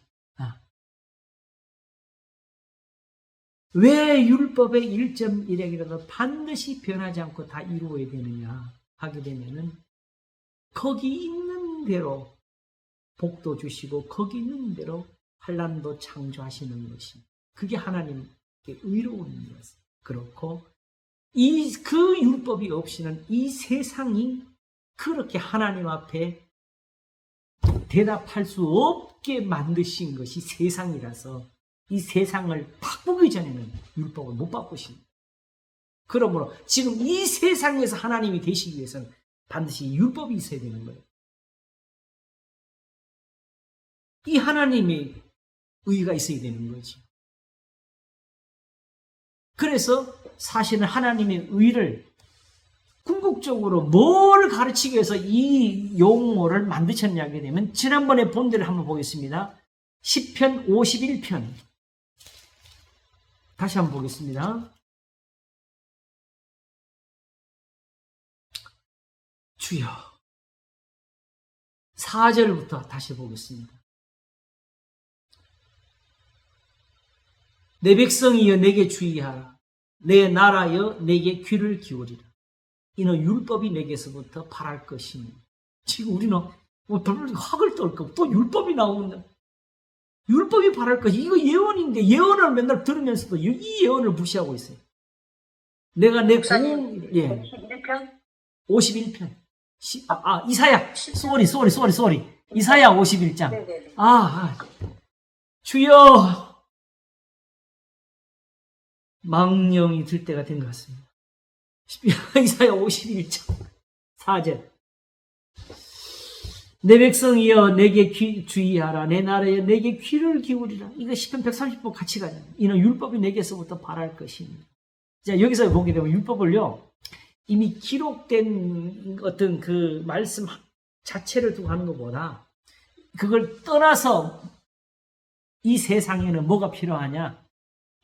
Speaker 2: 왜 율법의 1.1핵이라도 반드시 변하지 않고 다 이루어야 되느냐 하게 되면은 거기 있는 대로 복도 주시고 거기 있는 대로 환난도 창조하시는 것이 그게 하나님의 의로운 일이었어요. 그렇고 그 율법이 없이는 이 세상이 그렇게 하나님 앞에 대답할 수 없게 만드신 것이 세상이라서 이 세상을 바꾸기 전에는 율법을 못 바꾸십니다. 그러므로 지금 이 세상에서 하나님이 되시기 위해서는 반드시 율법이 있어야 되는 거예요. 이 하나님의 의가 있어야 되는 거지. 그래서 사실은 하나님의 의를 궁극적으로 뭘 가르치기 위해서 이 용어를 만드셨냐게 되면 지난번에 본 데를 한번 보겠습니다. 시편 51편 다시 한번 보겠습니다. 주여 4절부터 다시 보겠습니다. 내 백성이여 내게 주의하라. 내 나라여 내게 귀를 기울이라. 이는 율법이 내게서부터 바랄 것이니. 지금 우리는 학을 떨고 또 율법이 나온다. 율법이 바랄 것이 이거 예언인데 예언을 맨날 들으면서도 이 예언을 무시하고 있어요. 내가 내 공... 예. 51편. 이사야. 쏘리. 이사야 51장. 주여 망령이 들 때가 된 것 같습니다. 이사야 51장 4절. 내 백성이여 내게 주의하라. 내 나라여 내게 귀를 기울이라. 이거 시편 130번 같이 가잖아요. 이는 율법이 내게서부터 바랄 것입니다. 자, 여기서 보게 되면 율법을요, 이미 기록된 어떤 그 말씀 자체를 두고 하는 것보다 그걸 떠나서 이 세상에는 뭐가 필요하냐?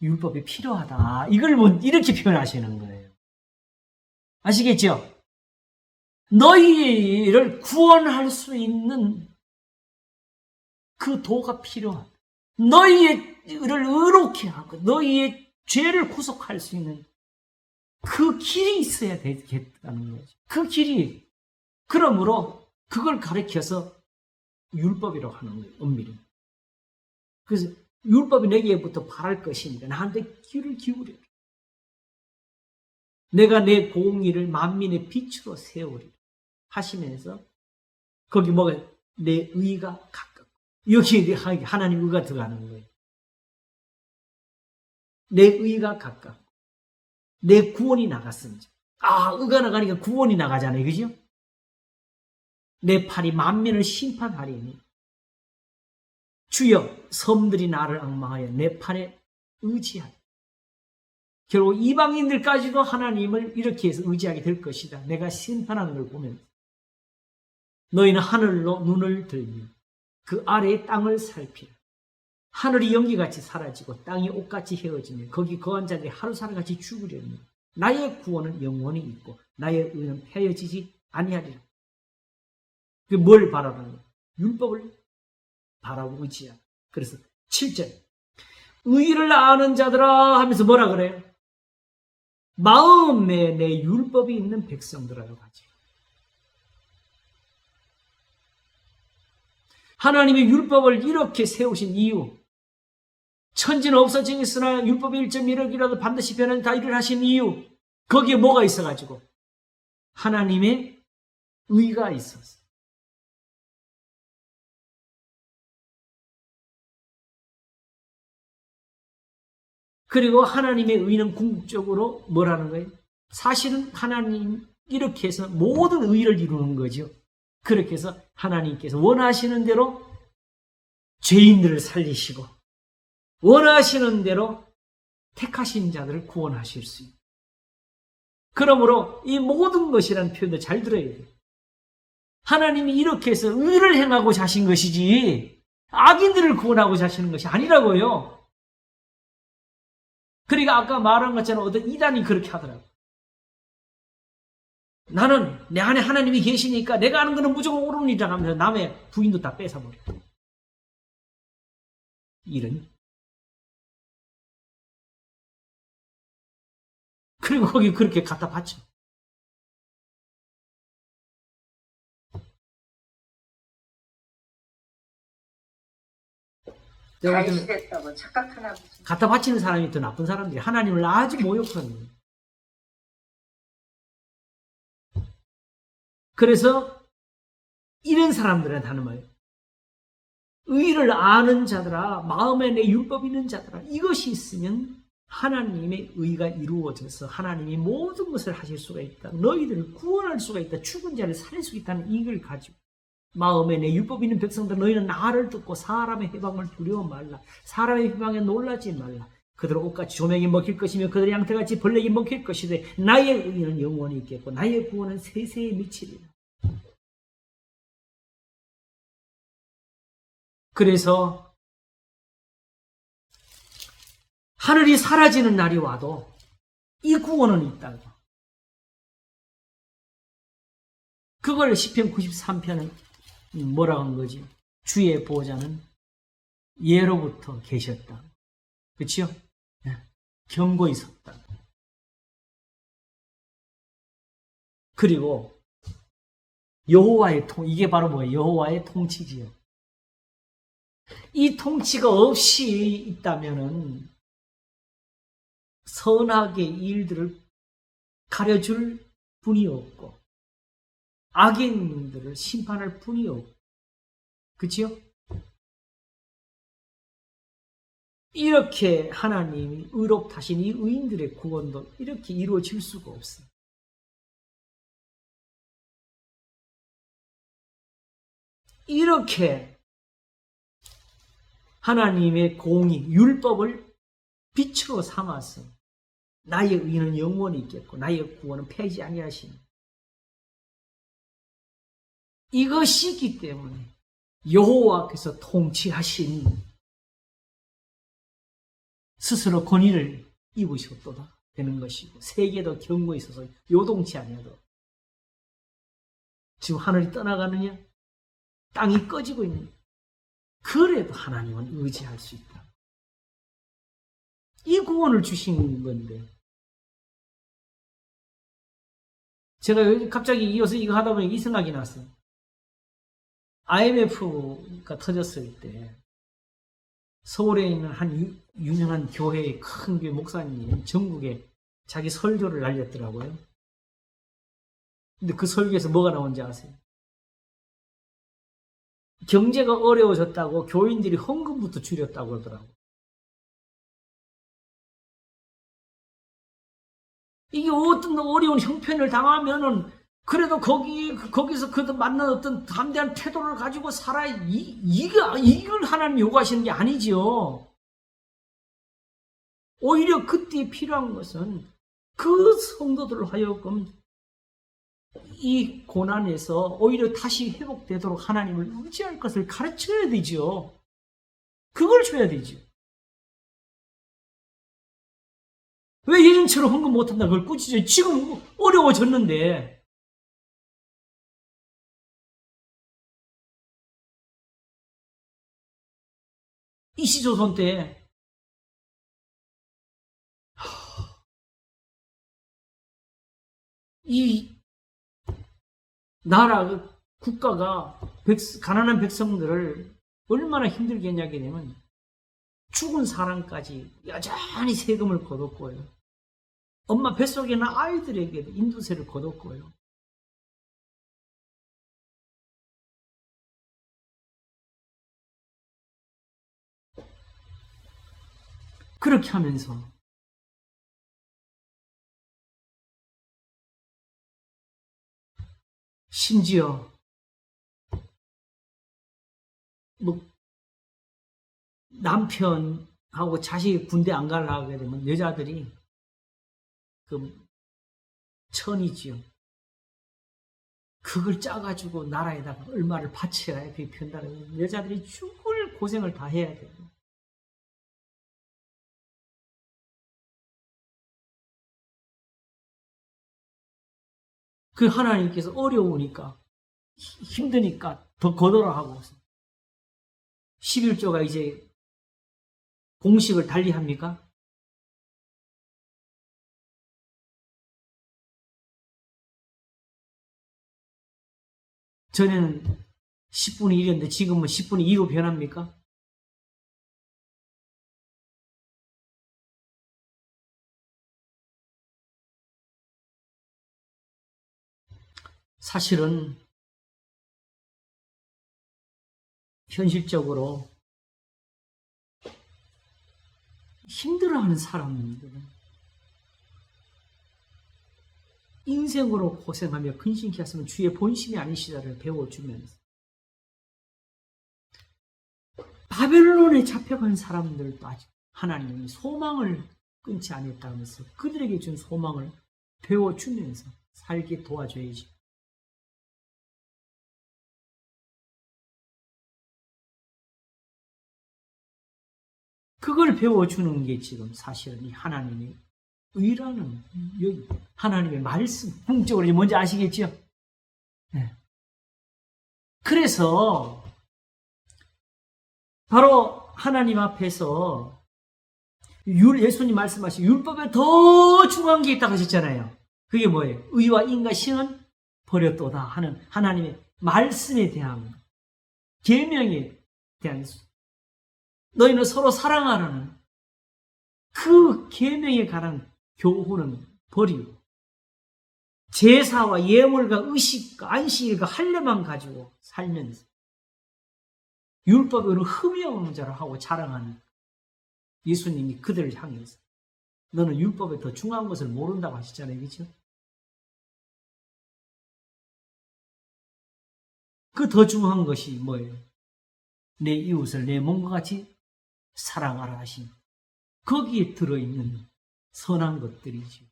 Speaker 2: 율법이 필요하다. 이걸 뭐 이렇게 표현하시는 거예요. 아시겠죠? 너희를 구원할 수 있는 그 도가 필요하다. 너희를 의롭게 하고 너희의 죄를 구속할 수 있는 그 길이 있어야 되겠다는 거죠. 그 길이. 그러므로 그걸 가르쳐서 율법이라고 하는 거예요. 엄밀히. 그래서 율법이 내게부터 바랄 것이니까 나한테 귀를 기울여라. 내가 내 공의를 만민의 빛으로 세우리 하시면서 거기 뭐가 내 의가 가깝고 여기에 하나님 의가 들어가는 거예요. 내 의가 가깝고 내 구원이 나갔습니다. 의가 나가니까 구원이 나가잖아요. 그죠? 내 팔이 만민을 심판하리니 주여 섬들이 나를 앙망하여 내 팔에 의지하리. 결국 이방인들까지도 하나님을 이렇게 해서 의지하게 될 것이다. 내가 심판하는 걸 보면 너희는 하늘로 눈을 들며 그 아래의 땅을 살피라. 하늘이 연기같이 사라지고 땅이 옷같이 헤어지며 거기 거한 자들이 하루살같이 죽으려니 나의 구원은 영원히 있고 나의 의는 헤어지지 아니하리라. 뭘 바라는 거야? 율법을 바라고 의지하라. 그래서 7절 의를 아는 자들아 하면서 뭐라 그래요? 마음에 내 율법이 있는 백성들아라고 하죠. 하나님의 율법을 이렇게 세우신 이유, 천지는 없어지겠으나 율법의 1.1억이라도 반드시 변한다 일을 하신 이유, 거기에 뭐가 있어가지고? 하나님의 의가 있었어요. 그리고 하나님의 의는 궁극적으로 뭐라는 거예요? 사실은 하나님 이렇게 해서 모든 의를 이루는 거죠. 그렇게 해서 하나님께서 원하시는 대로 죄인들을 살리시고 원하시는 대로 택하신 자들을 구원하실 수 있다. 그러므로 이 모든 것이라는 표현도 잘 들어야 돼요. 하나님이 이렇게 해서 의를 행하고자 하신 것이지 악인들을 구원하고자 하시는 것이 아니라고요. 그러니까 아까 말한 것처럼 어떤 이단이 그렇게 하더라고요. 나는 내 안에 하나님이 계시니까 내가 아는 거는 무조건 옳은 일이라 하면서 남의 부인도 다 뺏어버려. 이런. 그리고 거기 그렇게 갖다 바쳐.
Speaker 1: 잘시됐다고 착각하나 보지.
Speaker 2: 갖다 바치는 사람이 더 나쁜 사람들이 하나님을 아주 모욕하는 거예요. 그래서 이런 사람들한테 하는 말이에요. 의를 아는 자들아, 마음에 내 율법이 있는 자들아, 이것이 있으면 하나님의 의가 이루어져서 하나님이 모든 것을 하실 수가 있다. 너희들을 구원할 수가 있다. 죽은 자를 살릴 수 있다는 이걸 가지고 마음에 내 율법이 있는 백성들, 너희는 나를 듣고 사람의 해방을 두려워 말라. 사람의 해방에 놀라지 말라. 그들은 옷같이 조명이 먹힐 것이며 그들의 양태같이 벌레기 먹힐 것이되 나의 의는 영원히 있겠고 나의 구원은 세세에 미치리라. 그래서 하늘이 사라지는 날이 와도 이 구원은 있다고. 그걸 시편 93편은 뭐라고 한 거지? 주의 보호자는 예로부터 계셨다. 그렇죠? 경고히 섰다. 그리고 여호와의 이게 바로 뭐예요? 여호와의 통치지요. 이 통치가 없이 있다면은 선악의 일들을 가려줄 분이 없고 악인들을 심판할 분이 없고, 그치요? 이렇게 하나님이 의롭다신 이 의인들의 구원도 이렇게 이루어질 수가 없어요. 이렇게 하나님의 공의, 율법을 빛으로 삼아서 나의 의는 영원히 있겠고 나의 구원은 패지 아니하시니, 이것이기 때문에 여호와께서 통치하신 스스로 권위를 입으셨도다 되는 것이고, 세계도 경고에 있어서 요동치 아니하도록. 지금 하늘이 떠나가느냐, 땅이 꺼지고 있느냐, 그래도 하나님은 의지할 수 있다. 이 구원을 주신 건데, 제가 갑자기 이어서 이거 하다 보니 이 생각이 났어요. IMF가 터졌을 때 서울에 있는 한 유명한 교회의 큰 교회 목사님이 전국에 자기 설교를 날렸더라고요. 근데 그 설교에서 뭐가 나온지 아세요? 경제가 어려워졌다고 교인들이 헌금부터 줄였다고 그러더라고요. 이게 어떤 어려운 형편을 당하면은 그래도 거기서 그도 만난 어떤 담대한 태도를 가지고 살아. 이걸 하나님 요구하시는 게 아니지요. 오히려 그때 필요한 것은 그 성도들을 하여금 이 고난에서 오히려 다시 회복되도록 하나님을 의지할 것을 가르쳐야 되지요. 그걸 줘야 되지요. 왜 예전처럼 헌금 못한다 그걸 꾸짖어요. 지금 어려워졌는데. 이시조선 때 이 나라 국가가 가난한 백성들을 얼마나 힘들게 했냐게 되면 죽은 사람까지 여전히 세금을 거뒀고요. 엄마 뱃속에 있는 아이들에게도 인도세를 거뒀고요. 그렇게 하면서 심지어 뭐 남편하고 자식이 군대 안 가려고 하게 되면 여자들이 그 천이지요. 그걸 짜가지고 나라에다가 얼마를 바쳐야 편다는 여자들이 죽을 고생을 다 해야 돼요. 그 하나님께서 어려우니까 힘드니까 더 거둬라 하고 11조가 이제 공식을 달리합니까? 전에는 10분의 1이었는데 지금은 10분의 2로 변합니까? 사실은 현실적으로 힘들어하는 사람들은 인생으로 고생하며 근심케 하시면 주의 본심이 아니시다를 배워주면서 바벨론에 잡혀간 사람들도 아직 하나님이 소망을 끊지 않았다면서 그들에게 준 소망을 배워주면서 살게 도와줘야지. 그걸 배워주는 게 지금 사실은 이 하나님의 의라는, 여기 하나님의 말씀, 궁극적으로 뭔지 아시겠죠? 네. 그래서 바로 하나님 앞에서 예수님 말씀하신 율법에 더 중요한 게 있다고 하셨잖아요. 그게 뭐예요? 의와 인과 신은 버렸도다 하는 하나님의 말씀에 대한, 계명에 대한, 너희는 서로 사랑하라는 그 계명에 관한 교훈은 버리고 제사와 예물과 의식과 안식일과 할례만 가지고 살면서 율법으로 흠이 없는 자로 하고 자랑하는 예수님이 그들을 향해서 너는 율법에 더 중요한 것을 모른다고 하시잖아요. 그렇죠? 그 더 중요한 것이 뭐예요? 내 이웃을 내 몸과 같이 사랑하라 하신 거기에 들어있는 선한 것들이지.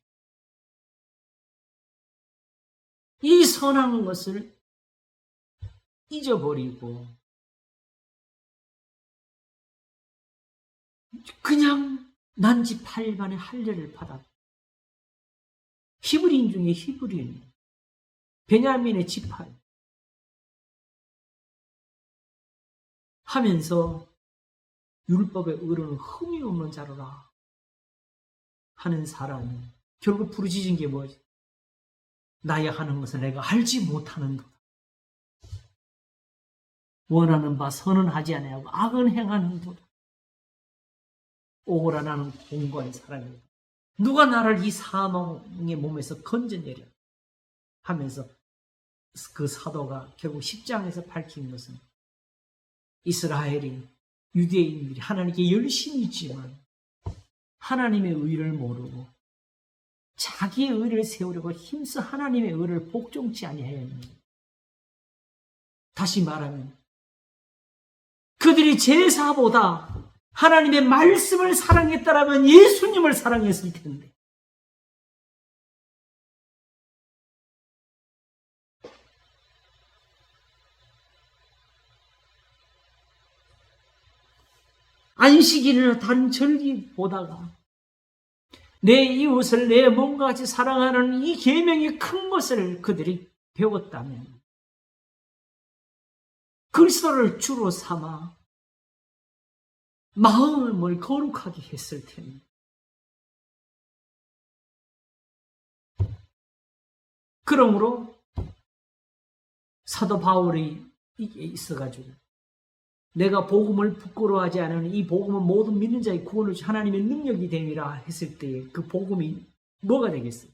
Speaker 2: 이 선한 것을 잊어버리고 그냥 난지 8반의 할례를 받아 히브리인 중에 히브리인, 베냐민의 지파 하면서 율법의 의로는 흠이 없는 자로라 하는 사람이 결국 부르짖은 게 뭐지? 나야 하는 것을 내가 알지 못하는도다. 원하는 바 선은 하지 아니하고 악은 행하는도다. 오라 나는 공고한 사람이다. 누가 나를 이 사망의 몸에서 건져내려 하면서 그 사도가 결국 10장에서 밝힌 것은 이스라엘이, 유대인들이 하나님께 열심히 있지만 하나님의 의를 모르고 자기의 의를 세우려고 힘써 하나님의 의를 복종치 아니하였느니, 다시 말하면 그들이 제사보다 하나님의 말씀을 사랑했다라면 예수님을 사랑했을 텐데 안식일이나 다른 절기 보다가 내 이웃을 내 몸과 같이 사랑하는 이 계명이 큰 것을 그들이 배웠다면 그리스도를 주로 삼아 마음을 거룩하게 했을 텐데 그러므로 사도 바울이 이게 있어가지고 내가 복음을 부끄러워하지 않으니 이 복음은 모든 믿는 자의 구원을 주 하나님의 능력이 됨이라 했을 때에 그 복음이 뭐가 되겠어요?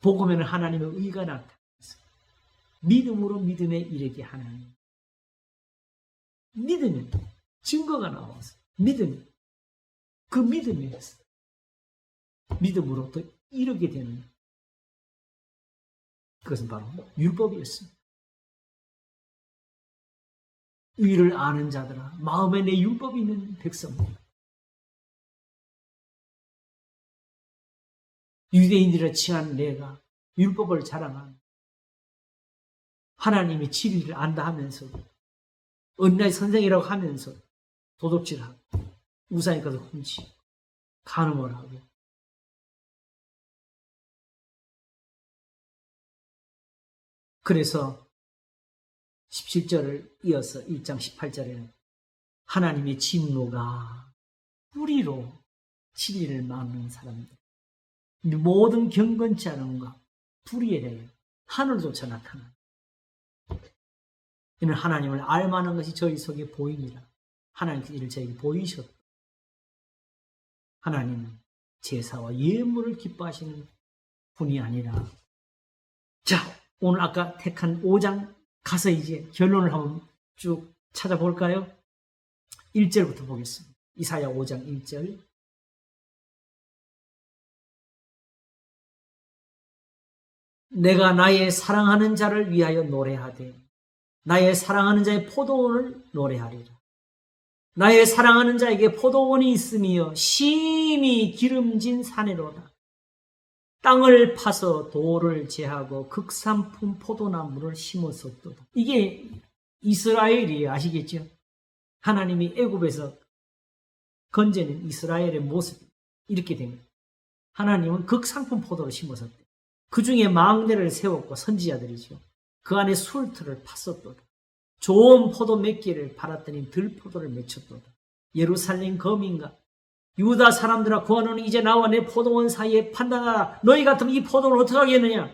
Speaker 2: 복음에는 하나님의 의가 나타났어요. 믿음으로 믿음에 이르게 하나님. 믿으면 증거가 나와서 믿음, 그 믿음이었어요. 믿음으로 또 이르게 되는 그것은 바로 율법이었습니다. 의를 아는 자들아, 마음에 내 율법이 있는 백성들. 유대인들을 취한 내가 율법을 자랑한 하나님의 진리를 안다 하면서도 언날 선생이라고 하면서 도둑질하고 우상의 것을 훔치고 간음을 하고 그래서 17절을 이어서 1장 18절에는 하나님의 진노가 뿌리로 진리를 막는 사람들, 모든 경건치 않은 것 뿌리에 대해 하늘조차 나타나. 이는 하나님을 알만한 것이 저희 속에 보입니다. 하나님께서 이를 저에게 보이셨다. 하나님은 제사와 예물을 기뻐하시는 분이 아니라. 자, 오늘 아까 택한 5장 가서 이제 결론을 한번 쭉 찾아볼까요? 1절부터 보겠습니다. 이사야 5장 1절. 내가 나의 사랑하는 자를 위하여 노래하되 나의 사랑하는 자의 포도원을 노래하리라. 나의 사랑하는 자에게 포도원이 있으며 심히 기름진 산에로다. 땅을 파서 돌을 제하고 극산품 포도나무를 심었었도다. 이게 이스라엘이에요. 아시겠죠? 하나님이 애굽에서 건져낸 이스라엘의 모습이 이렇게 됩니다. 하나님은 극상품 포도를 심었었대. 그 중에 망대를 세웠고 선지자들이죠. 그 안에 술틀을 팠었도다. 좋은 포도 몇 개를 팔았더니 들포도를 맺혔도다. 예루살렘 거민가 유다 사람들아 구하노니 이제 나와 내 포도원 사이에 판단하라. 너희 같으면 이 포도를 어떻게 하겠느냐?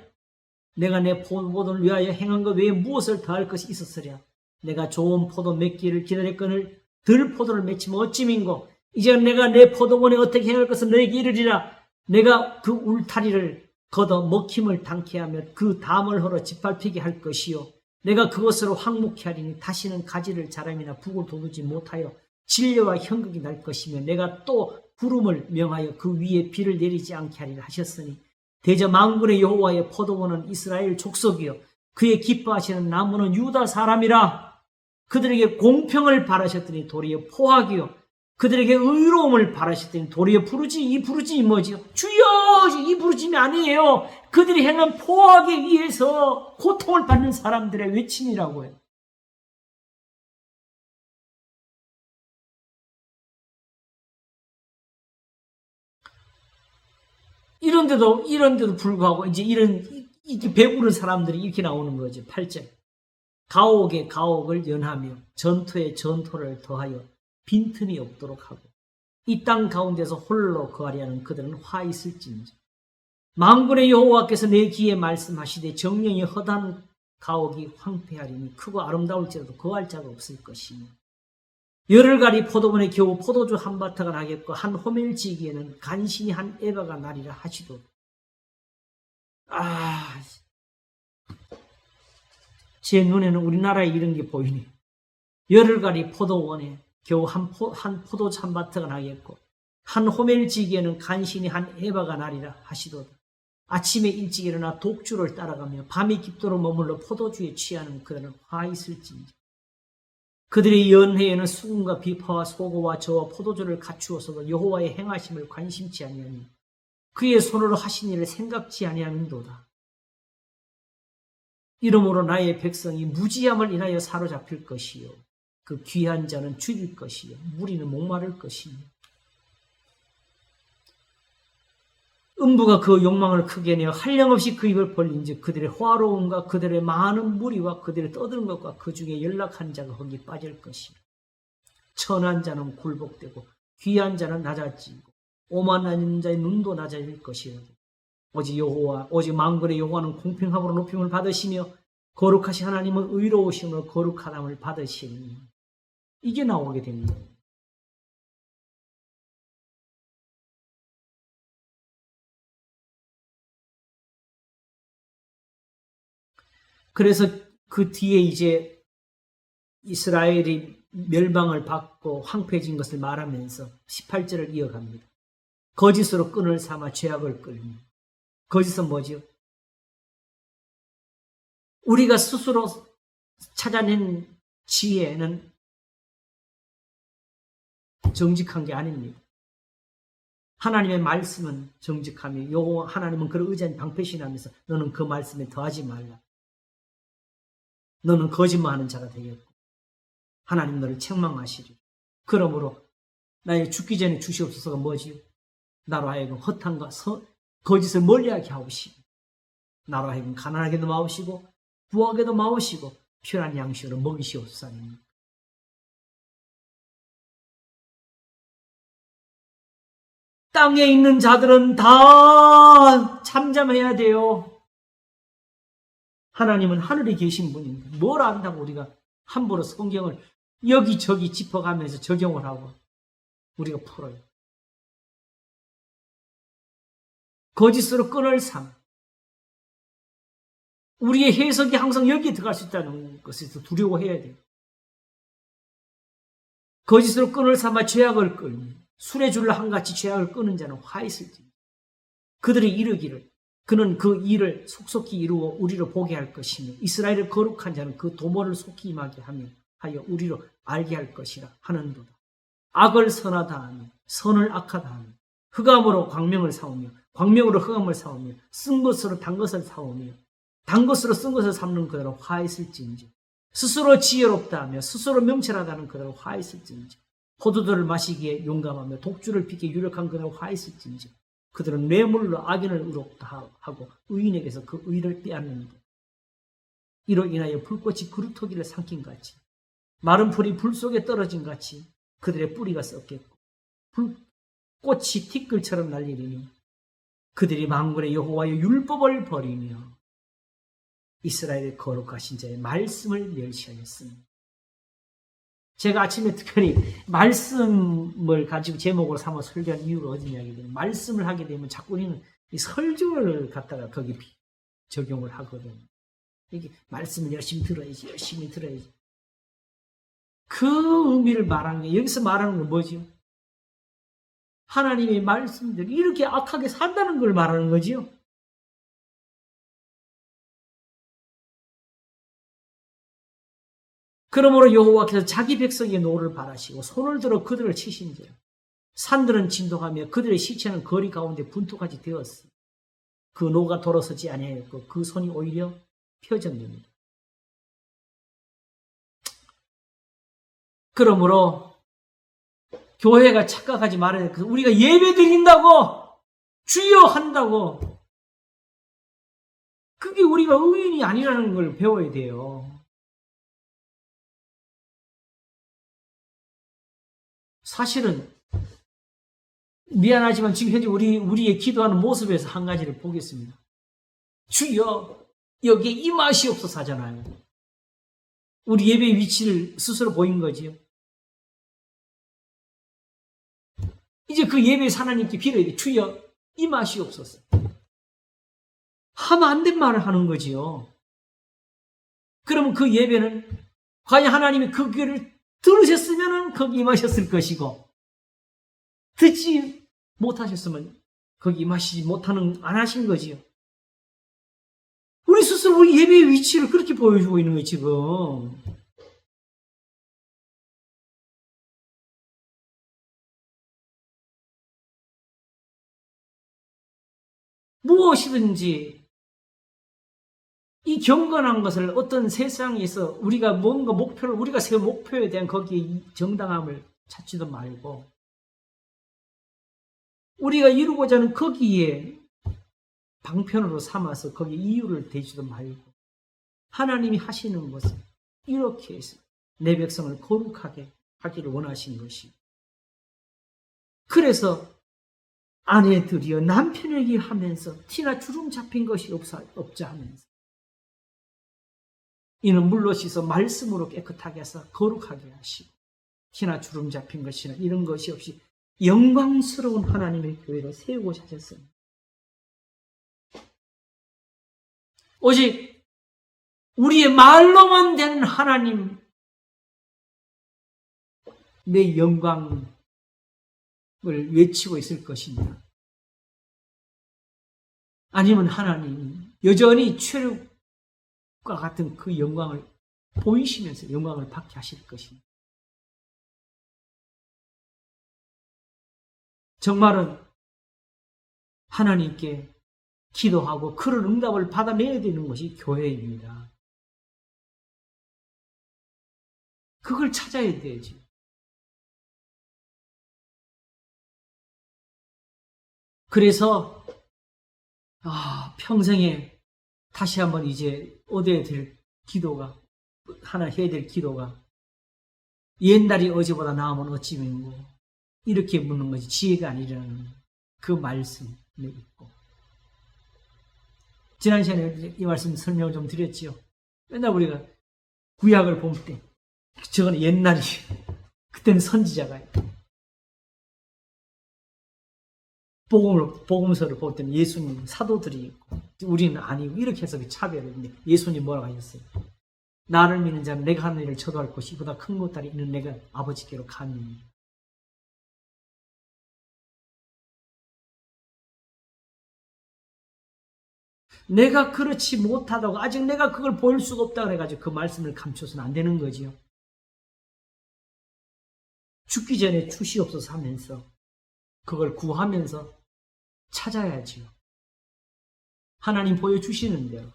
Speaker 2: 내가 내 포도를 위하여 행한 것 외에 무엇을 더할 것이 있었으랴? 내가 좋은 포도 몇 개를 기다렸거늘 들포도를 맺히면 어찌민고? 이제 내가 내 포도원에 어떻게 행할 것을 너에게 이르리라. 내가 그 울타리를 걷어 먹힘을 당케 하며 그 담을 헐어 짓밟히게 할 것이요. 내가 그것으로 황무케 하리니 다시는 가지를 자람이나 북을 돋우지 못하여 진려와 형극이 날 것이며 내가 또 구름을 명하여 그 위에 비를 내리지 않게 하리라 하셨으니 대저 만군의 여호와의 포도원은 이스라엘 족속이요 그의 기뻐하시는 나무는 유다 사람이라. 그들에게 공평을 바라셨더니 도리어 포악이요 그들에게 의로움을 바라셨더니 도리어 부르짖. 이 부르짖이 뭐지요? 주여! 이 부르짖이 아니에요. 그들이 행한 포악에 의해서 고통을 받는 사람들의 외침이라고요. 이런데도 불구하고 이제 이렇게 배부른 사람들이 이렇게 나오는 거죠. 8절. 가옥에 가옥을 연하며 전토에 전토를 더하여 빈틈이 없도록 하고 이 땅 가운데서 홀로 거하리 하는 그들은 화 있을진지. 만군의 여호와께서 내 귀에 말씀하시되 정령이 허다한 가옥이 황폐하리니 크고 아름다울지라도 거할 자가 없을 것이며 열흘가리 포도원에 겨우 포도주 한 바타가 나겠고 한 호멜지기에는 간신히 한 에바가 나리라 하시도. 제 눈에는 우리나라에 이런 게 보이네. 열흘가리 포도원에 겨우 한 포도주 한 바타가 나겠고 한 호멜지기에는 간신히 한 에바가 나리라 하시도다. 아침에 일찍 일어나 독주를 따라가며 밤이 깊도록 머물러 포도주에 취하는 그들은 화 있을진지. 그들의 연회에는 수금과 비파와 소고와 저와 포도주를 갖추어서도 여호와의 행하심을 관심치 아니하니 그의 손으로 하신 일을 생각지 아니하는도다. 이러므로 나의 백성이 무지함을 인하여 사로잡힐 것이요 그 귀한 자는 줄일 것이요 무리는 목마를 것이며 음부가 그 욕망을 크게 내어 한량없이 그 입을 벌린즉 그들의 화로움과 그들의 많은 무리와 그들의 떠드는 것과 그 중에 연락한 자가 거기 빠질 것이요 천한 자는 굴복되고 귀한 자는 낮아지고 오만한 자의 눈도 낮아질 것이요 오직 만군의 여호와는 공평함으로 높임을 받으시며 거룩하신 하나님은 의로우심으로 거룩하dam을 받으시니 이게 나오게 됩니다. 그래서 그 뒤에 이제 이스라엘이 멸망을 받고 황폐해진 것을 말하면서 18절을 이어갑니다. 거짓으로 끈을 삼아 죄악을 끌며. 거짓은 뭐지요? 우리가 스스로 찾아낸 지혜는 정직한 게 아닙니다. 하나님의 말씀은 정직하며 여호와 하나님은 그를 의지한 방패신하면서 너는 그 말씀에 더하지 말라. 너는 거짓말하는 자가 되겠고 하나님 너를 책망하시리. 그러므로 나의 죽기 전에 주시옵소서가 뭐지요? 나로 하여금 허탄과 거짓을 멀리하게 하옵시고 나로 하여금 가난하게도 마옵시고 부하게도 마옵시고 필요한 양식으로 먹이시옵소서 아닙니까? 땅에 있는 자들은 다 잠잠해야 돼요. 하나님은 하늘에 계신 분인데 뭘 안다고 우리가 함부로 성경을 여기저기 짚어가면서 적용을 하고 우리가 풀어요. 거짓으로 끈을 삼. 우리의 해석이 항상 여기에 들어갈 수 있다는 것에서 두려워해야 돼요. 거짓으로 끈을 삼아 죄악을 끌며 술의 줄로 한같이 죄악을 끄는 자는 화 있을지. 그들이 이르기를 그는 그 일을 속속히 이루어 우리로 보게 할 것이며 이스라엘을 거룩한 자는 그 도모를 속히 임하게 하여 우리로 알게 할 것이라 하는도다. 악을 선하다 하며 선을 악하다 하며 흑암으로 광명을 사오며 광명으로 흑암을 사오며 쓴 것으로 단 것을 사오며 단 것으로 쓴 것을 삼는 그대로 화 있을지인지 스스로 지혜롭다 하며 스스로 명철하다는 그대로 화 있을지인지 포도주를 마시기에 용감하며 독주를 피기에 유력한 그대로 화 있을지인지 그들은 뇌물로 악인을 의롭다 하고 의인에게서 그 의를 빼앗는다. 이로 인하여 불꽃이 그루터기를 삼킨 같이 마른 풀이 불 속에 떨어진 같이 그들의 뿌리가 썩겠고 불꽃이 티끌처럼 날리리니 그들이 만군의 여호와의 율법을 버리며 이스라엘의 거룩하신 자의 말씀을 멸시하였습니다. 제가 아침에 특별히 말씀을 가지고 제목으로 삼아 설교한 이유가 어디냐 하게 되면 말씀을 하게 되면 자꾸 우리는 이 설교를 갖다가 거기 적용을 하거든요. 이게 말씀을 열심히 들어야지. 그 의미를 말하는 게 여기서 말하는 건 뭐죠? 하나님의 말씀들이 이렇게 악하게 산다는 걸 말하는 거지요. 그러므로 여호와께서 자기 백성의 노를 바라시고 손을 들어 그들을 치신지라. 산들은 진동하며 그들의 시체는 거리 가운데 분투같이 되었으니 그 노가 돌아서지 아니하였고 그 손이 오히려 펴졌느니라. 그러므로 교회가 착각하지 말아야 돼. 우리가 예배 드린다고 주여 한다고 그게 우리가 의인이 아니라는 걸 배워야 돼요. 사실은 미안하지만 지금 현재 우리의 기도하는 모습에서 한 가지를 보겠습니다. 주여 여기에 임하시옵소서 하잖아요. 우리 예배의 위치를 스스로 보인 거지요. 이제 그 예배의 하나님께 빌어야 돼. 주여 임하시옵소서. 하면 안 된 말을 하는 거지요. 그러면 그 예배는 과연 하나님이 그 귀를 들으셨으면 거기 임하셨을 것이고 듣지 못하셨으면 거기 임하시지 안 하신 거지요. 우리 스스로 우리 예배의 위치를 그렇게 보여주고 있는 거예요, 지금. 무엇이든지 이 경건한 것을 어떤 세상에서 우리가 뭔가 우리가 세운 목표에 대한 거기에 정당함을 찾지도 말고 우리가 이루고자 하는 거기에 방편으로 삼아서 거기에 이유를 대지도 말고 하나님이 하시는 것을 이렇게 해서 내 백성을 거룩하게 하기를 원하신 것이. 그래서 아내들이여 남편에게 하면서 티나 주름 잡힌 것이 없자 하면서 이는 물로 씻어 말씀으로 깨끗하게 해서 거룩하게 하시고 티나 주름 잡힌 것이나 이런 것이 없이 영광스러운 하나님의 교회를 세우고자 하셨습니다. 오직 우리의 말로만 된 하나님 내 영광을 외치고 있을 것이냐 아니면 하나님 여전히 최력과 같은 그 영광을 보이시면서 영광을 받게 하실 것이냐. 정말은 하나님께 기도하고 그런 응답을 받아내야 되는 것이 교회입니다. 그걸 찾아야 되지. 그래서 평생에 다시 한번 이제 얻어야 될 기도가 하나 해야 될 기도가 옛날이 어제보다 나으면 어찌 맹고 이렇게 묻는 것이 지혜가 아니라는 그 말씀을 읽고 지난 시간에 이 말씀 설명을 좀 드렸지요. 맨날 우리가 구약을 볼 때 저건 옛날이 그때는 선지자가 복음서를 볼 때는 예수님 사도들이 있고 우리는 아니고 이렇게 해서 그 차별을 했는데 예수님 뭐라고 하셨어요? 나를 믿는 자는 내가 하는 일을 저도 할 것이 보다 큰 것들이 있는 내가 아버지께로 가니. 내가 그렇지 못하다고 아직 내가 그걸 보일 수가 없다 그래가지고 그 말씀을 감춰서는 안 되는 거지요. 죽기 전에 주시옵소서 하면서 그걸 구하면서 찾아야지요. 하나님 보여주시는 대로.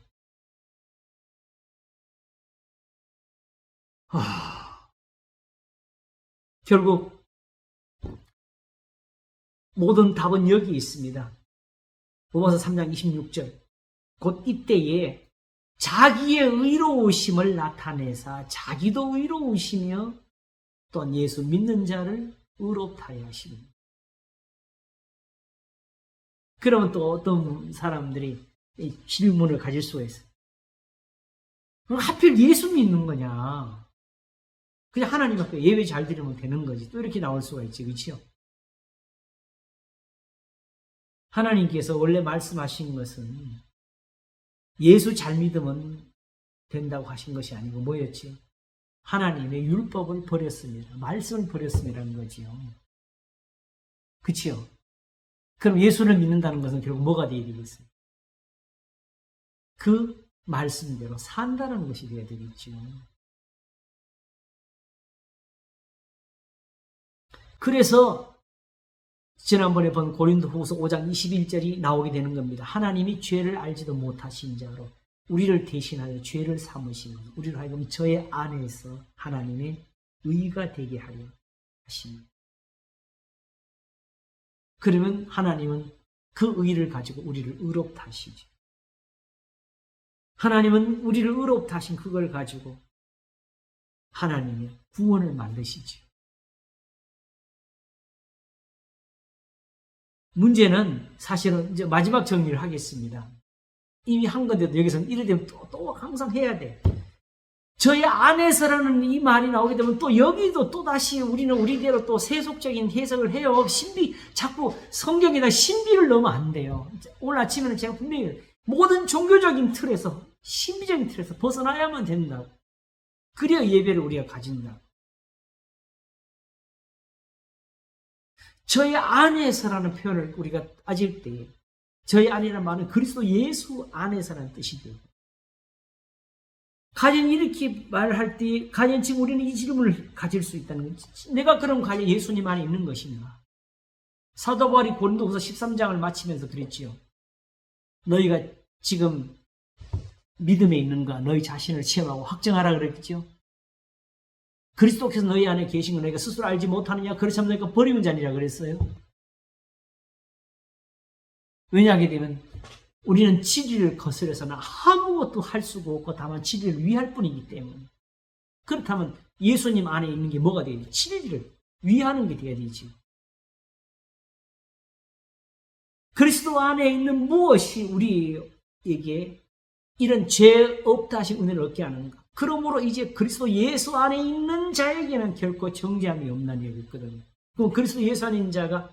Speaker 2: 결국 모든 답은 여기 있습니다. 로마서 3장 26절. 곧 이때에 자기의 의로우심을 나타내사 자기도 의로우시며 또한 예수 믿는 자를 의롭다 하시니. 그러면 또 어떤 사람들이 질문을 가질 수가 있어요. 그럼 하필 예수 믿는 거냐? 그냥 하나님 앞에 예배 잘 드리면 되는 거지. 또 이렇게 나올 수가 있지, 그렇죠? 하나님께서 원래 말씀하신 것은 예수 잘 믿으면 된다고 하신 것이 아니고 뭐였지요? 하나님의 율법을 버렸습니다. 말씀을 버렸음이라는 거지요. 그치요? 그럼 예수를 믿는다는 것은 결국 뭐가 되어야 되겠어요? 그 말씀대로 산다는 것이 되어야 되겠죠. 그래서 지난번에 본 고린도후서 5장 21절이 나오게 되는 겁니다. 하나님이 죄를 알지도 못하신 자로 우리를 대신하여 죄를 삼으시며 우리를 하여금 저의 안에서 하나님의 의가 되게 하려 하십니다. 그러면 하나님은 그 의를 가지고 우리를 의롭다 하시죠. 하나님은 우리를 의롭다 하신 그걸 가지고 하나님의 구원을 만드시죠. 문제는 사실은 이제 마지막 정리를 하겠습니다. 이미 한 건데도 여기서는 이래 되면 또 항상 해야 돼. 저희 안에서라는 이 말이 나오게 되면 또 여기도 또 다시 우리는 우리대로 또 세속적인 해석을 해요. 자꾸 성경에다 신비를 넣으면 안 돼요. 오늘 아침에는 제가 분명히 모든 종교적인 틀에서 신비적인 틀에서 벗어나야만 된다고. 그래야 예배를 우리가 가진다. 저희 안에서라는 표현을 우리가 따질 때 저희 안이라는 말은 그리스도 예수 안에서라는 뜻이 돼요. 가령 이렇게 말할 때 가령 지금 우리는 이 질문을 가질 수 있다는 거지. 내가 그럼 가령 예수님 안에 있는 것인가? 사도 바울이 고린도후서 13장을 마치면서 그랬지요. 너희가 지금 믿음에 있는가? 너희 자신을 시험하고 확정하라 그랬죠. 그리스도께서 너희 안에 계신 걸 너희가 스스로 알지 못하느냐? 그렇다면 너희가 버리는 자니라 그랬어요. 왜냐하게 되면 우리는 진리를 거스려서는 아무것도 할 수가 없고 다만 진리를 위할 뿐이기 때문에. 그렇다면 예수님 안에 있는 게 뭐가 돼야 되지? 진리를 위하는 게 돼야 되지. 그리스도 안에 있는 무엇이 우리에게 이런 죄 없다 하신 은혜를 얻게 하는가? 그러므로 이제 그리스도 예수 안에 있는 자에게는 결코 정죄함이 없다는 얘기거든요. 그럼 그리스도 예수 안에 있는 자가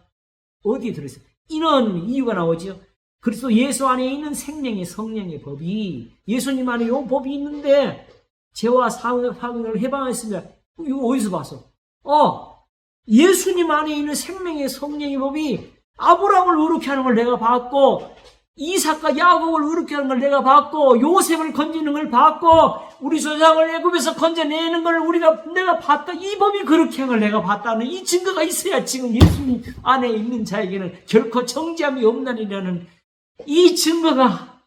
Speaker 2: 어디에 들어있어요? 이런 이유가 나오죠. 그리스도 예수 안에 있는 생명의 성령의 법이 예수님 안에 이 법이 있는데 죄와 사망을 해방했습니다. 이거 어디서 봤어? 예수님 안에 있는 생명의 성령의 법이 아브라함을 의롭게 하는 걸 내가 봤고 이삭과 야곱을 의롭게 하는 걸 내가 봤고 요셉을 건지는 걸 봤고 우리 조상을 애굽에서 건져내는 걸 내가 봤다. 이 법이 그렇게 하는 걸 내가 봤다는 이 증거가 있어야 지금 예수님 안에 있는 자에게는 결코 정죄함이 없나니라는 이 증거가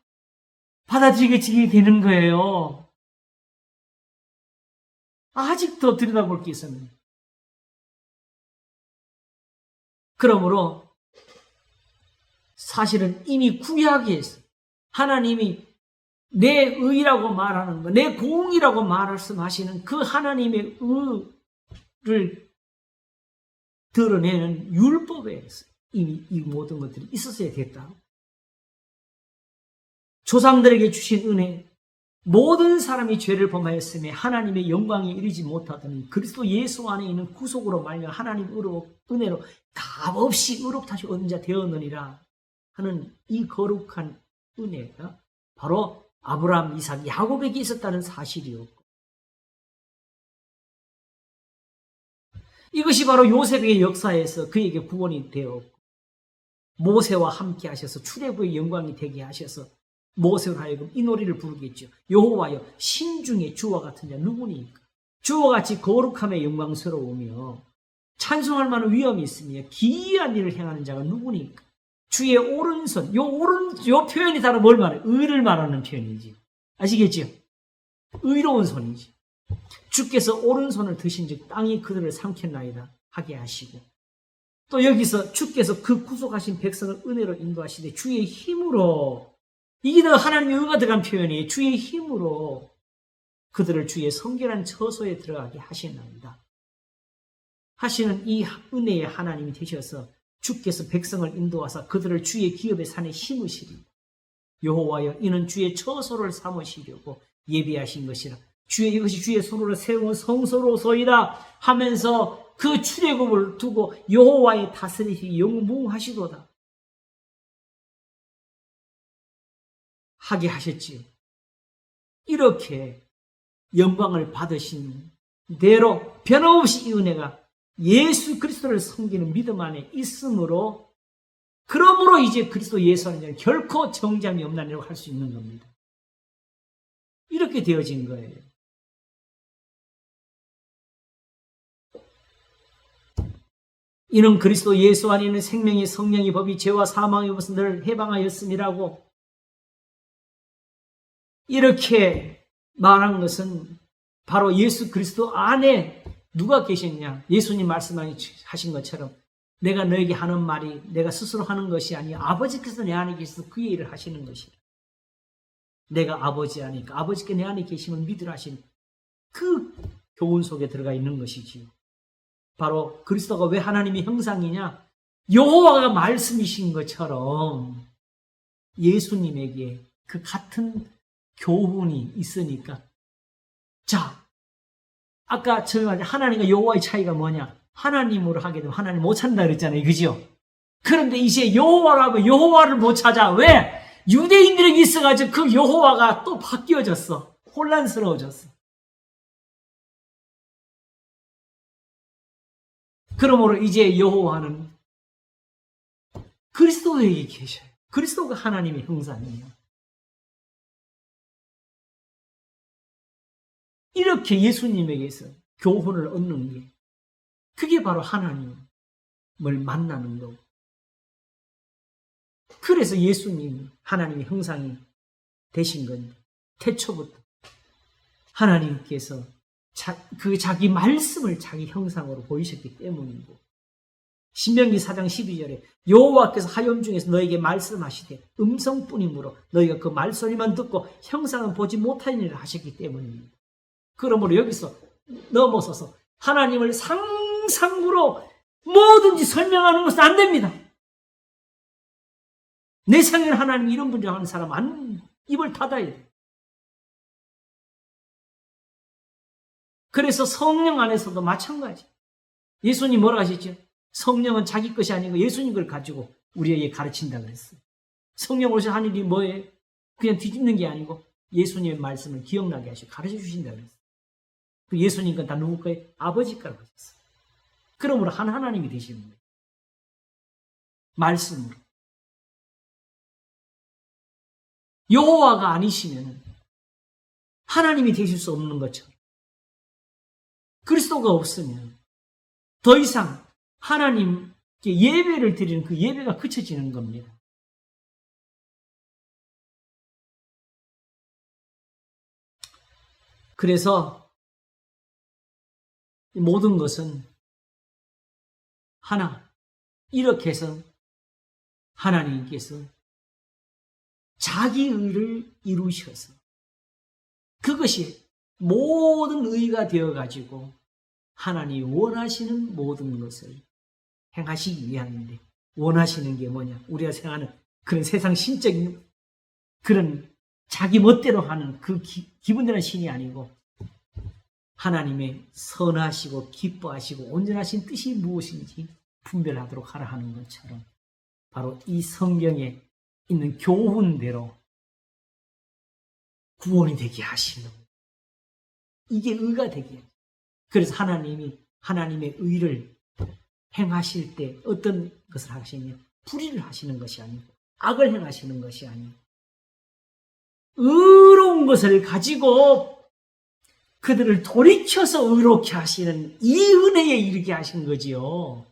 Speaker 2: 받아들이게 되는 거예요. 아직도 들여다볼 게 있었는데. 그러므로 사실은 이미 구약에서 하나님이 내 의라고 말하는 것, 내 공이라고 말씀하시는 그 하나님의 의를 드러내는 율법에서 이미 이 모든 것들이 있었어야 됐다. 조상들에게 주신 은혜, 모든 사람이 죄를 범하였음에 하나님의 영광에 이르지 못하더니 그리스도 예수 안에 있는 구속으로 말미암아 하나님 은혜로 값없이 의롭다 하시 얻은 자 되었느니라 하는 이 거룩한 은혜가 바로 아브라함, 이삭, 야곱에게 있었다는 사실이었고 이것이 바로 요셉의 역사에서 그에게 구원이 되었고, 모세와 함께 하셔서 출애굽의 영광이 되게 하셔서 모세로 하여금 이 노래를 부르겠죠. 여호와여, 신중에 주와 같은 자 누구니까? 주와 같이 거룩함에 영광스러우며 찬송할 만한 위엄이 있으며 기이한 일을 행하는 자가 누구니까? 주의 오른손, 요 표현이 바로 뭘 말해? 의를 말하는 표현이지. 아시겠죠? 의로운 손이지. 주께서 오른손을 드신즉 땅이 그들을 삼켰나이다 하게 하시고, 또 여기서 주께서 그 구속하신 백성을 은혜로 인도하시되 주의 힘으로, 이게 더 하나님의 의가 들어간 표현이에요. 주의 힘으로 그들을 주의 성결한 처소에 들어가게 하시나이다 하시는 이 은혜의 하나님이 되셔서 주께서 백성을 인도하사 그들을 주의 기업의 산에 심으시리. 여호와여, 이는 주의 처소를 삼으시려고 예비하신 것이라. 이것이 주의 손으로 세운 성소로소이다 하면서 그 출애굽을 두고 여호와의 다스리심이 영무하시도다 하게 하셨지요. 이렇게 영광을 받으신 대로 변함없이 이 은혜가 예수 그리스도를 섬기는 믿음 안에 있으므로, 그러므로 이제 그리스도 예수 안에는 결코 정죄함이 없나니라고 할 수 있는 겁니다. 이렇게 되어진 거예요. 이는 그리스도 예수 안에 있는 생명의 성령의 법이 죄와 사망의 법에서 늘 해방하였음이라고 이렇게 말한 것은 바로 예수 그리스도 안에 누가 계셨냐? 예수님 말씀하신 것처럼 내가 너에게 하는 말이 내가 스스로 하는 것이 아니라 아버지께서 내 안에 계셔서 그의 일을 하시는 것이라. 내가 아버지 안이니까 아버지께 내 안에 계심을 믿으라 하신 그 교훈 속에 들어가 있는 것이지요. 바로 그리스도가 왜 하나님의 형상이냐? 여호와가 말씀이신 것처럼 예수님에게 그 같은 교훈이 있으니까. 자, 아까 처음에 말한 하나님과 여호와의 차이가 뭐냐? 하나님으로 하게 되면 하나님 못 찾는다 그랬잖아요. 그죠? 그런데 이제 여호와라고 여호와를 못 찾아. 왜? 유대인들에게 있어가지고 그 여호와가 또 바뀌어졌어. 혼란스러워졌어. 그러므로 이제 여호와는 그리스도에게 계셔요. 그리스도가 하나님의 형상이에요. 이렇게 예수님에게서 교훈을 얻는 게, 그게 바로 하나님을 만나는 거고. 그래서 예수님이 하나님의 형상이 되신 건데, 태초부터 하나님께서 자기 말씀을 자기 형상으로 보이셨기 때문이고, 신명기 4장 12절에 여호와께서 하염 중에서 너에게 말씀하시되 음성뿐이므로 너희가 그 말소리만 듣고 형상은 보지 못하니라 하셨기 때문입니다. 그러므로 여기서 넘어서서 하나님을 상상으로 뭐든지 설명하는 것은 안 됩니다. 내 생에 하나님 이런 분이라고 하는 사람은 입을 닫아야 돼. 그래서 성령 안에서도 마찬가지. 예수님 뭐라 하셨죠? 성령은 자기 것이 아니고 예수님 걸 가지고 우리에게 가르친다 그랬어요. 성령 오신 하는 일이 뭐예요? 그냥 뒤집는 게 아니고 예수님의 말씀을 기억나게 하시고 가르쳐 주신다 그랬어요. 그 예수님 건 다 누구 거예요? 아버지 거라고 하셨어요. 그러므로 하나님이 되시는 거예요. 말씀으로. 여호와가 아니시면 하나님이 되실 수 없는 것처럼, 그리스도가 없으면 더 이상 하나님께 예배를 드리는 그 예배가 그쳐지는 겁니다. 그래서 모든 것은 하나, 이렇게 해서 하나님께서 자기 의를 이루셔서 그것이 모든 의가 되어가지고 하나님이 원하시는 모든 것을 행하시기 위함인데, 원하시는 게 뭐냐? 우리가 생각하는 그런 세상 신적인 그런 자기 멋대로 하는 그 기분대로 신이 아니고 하나님의 선하시고 기뻐하시고 온전하신 뜻이 무엇인지 분별하도록 하라 하는 것처럼 바로 이 성경에 있는 교훈대로 구원이 되게 하시는, 이게 의가 되게. 그래서 하나님이 하나님의 의를 행하실 때 어떤 것을 하시냐? 불의를 하시는 것이 아니고 악을 행하시는 것이 아니고 의로운 것을 가지고 그들을 돌이켜서 의롭게 하시는 이 은혜에 이르게 하신 거지요.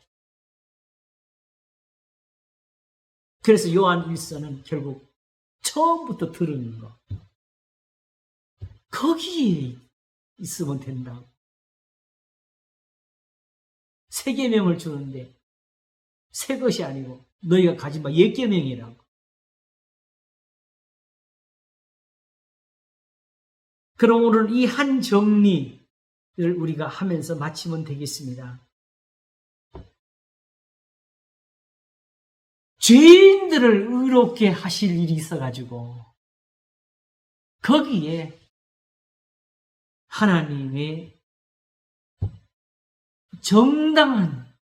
Speaker 2: 그래서 요한 1서는 결국 처음부터 들은 거. 거기에 있으면 된다고. 새 계명을 주는데 새 것이 아니고 너희가 가진 바 옛 계명이라고. 그럼 오늘 이 한 정리를 우리가 하면서 마치면 되겠습니다. 죄인들을 의롭게 하실 일이 있어가지고 거기에 하나님의 정당한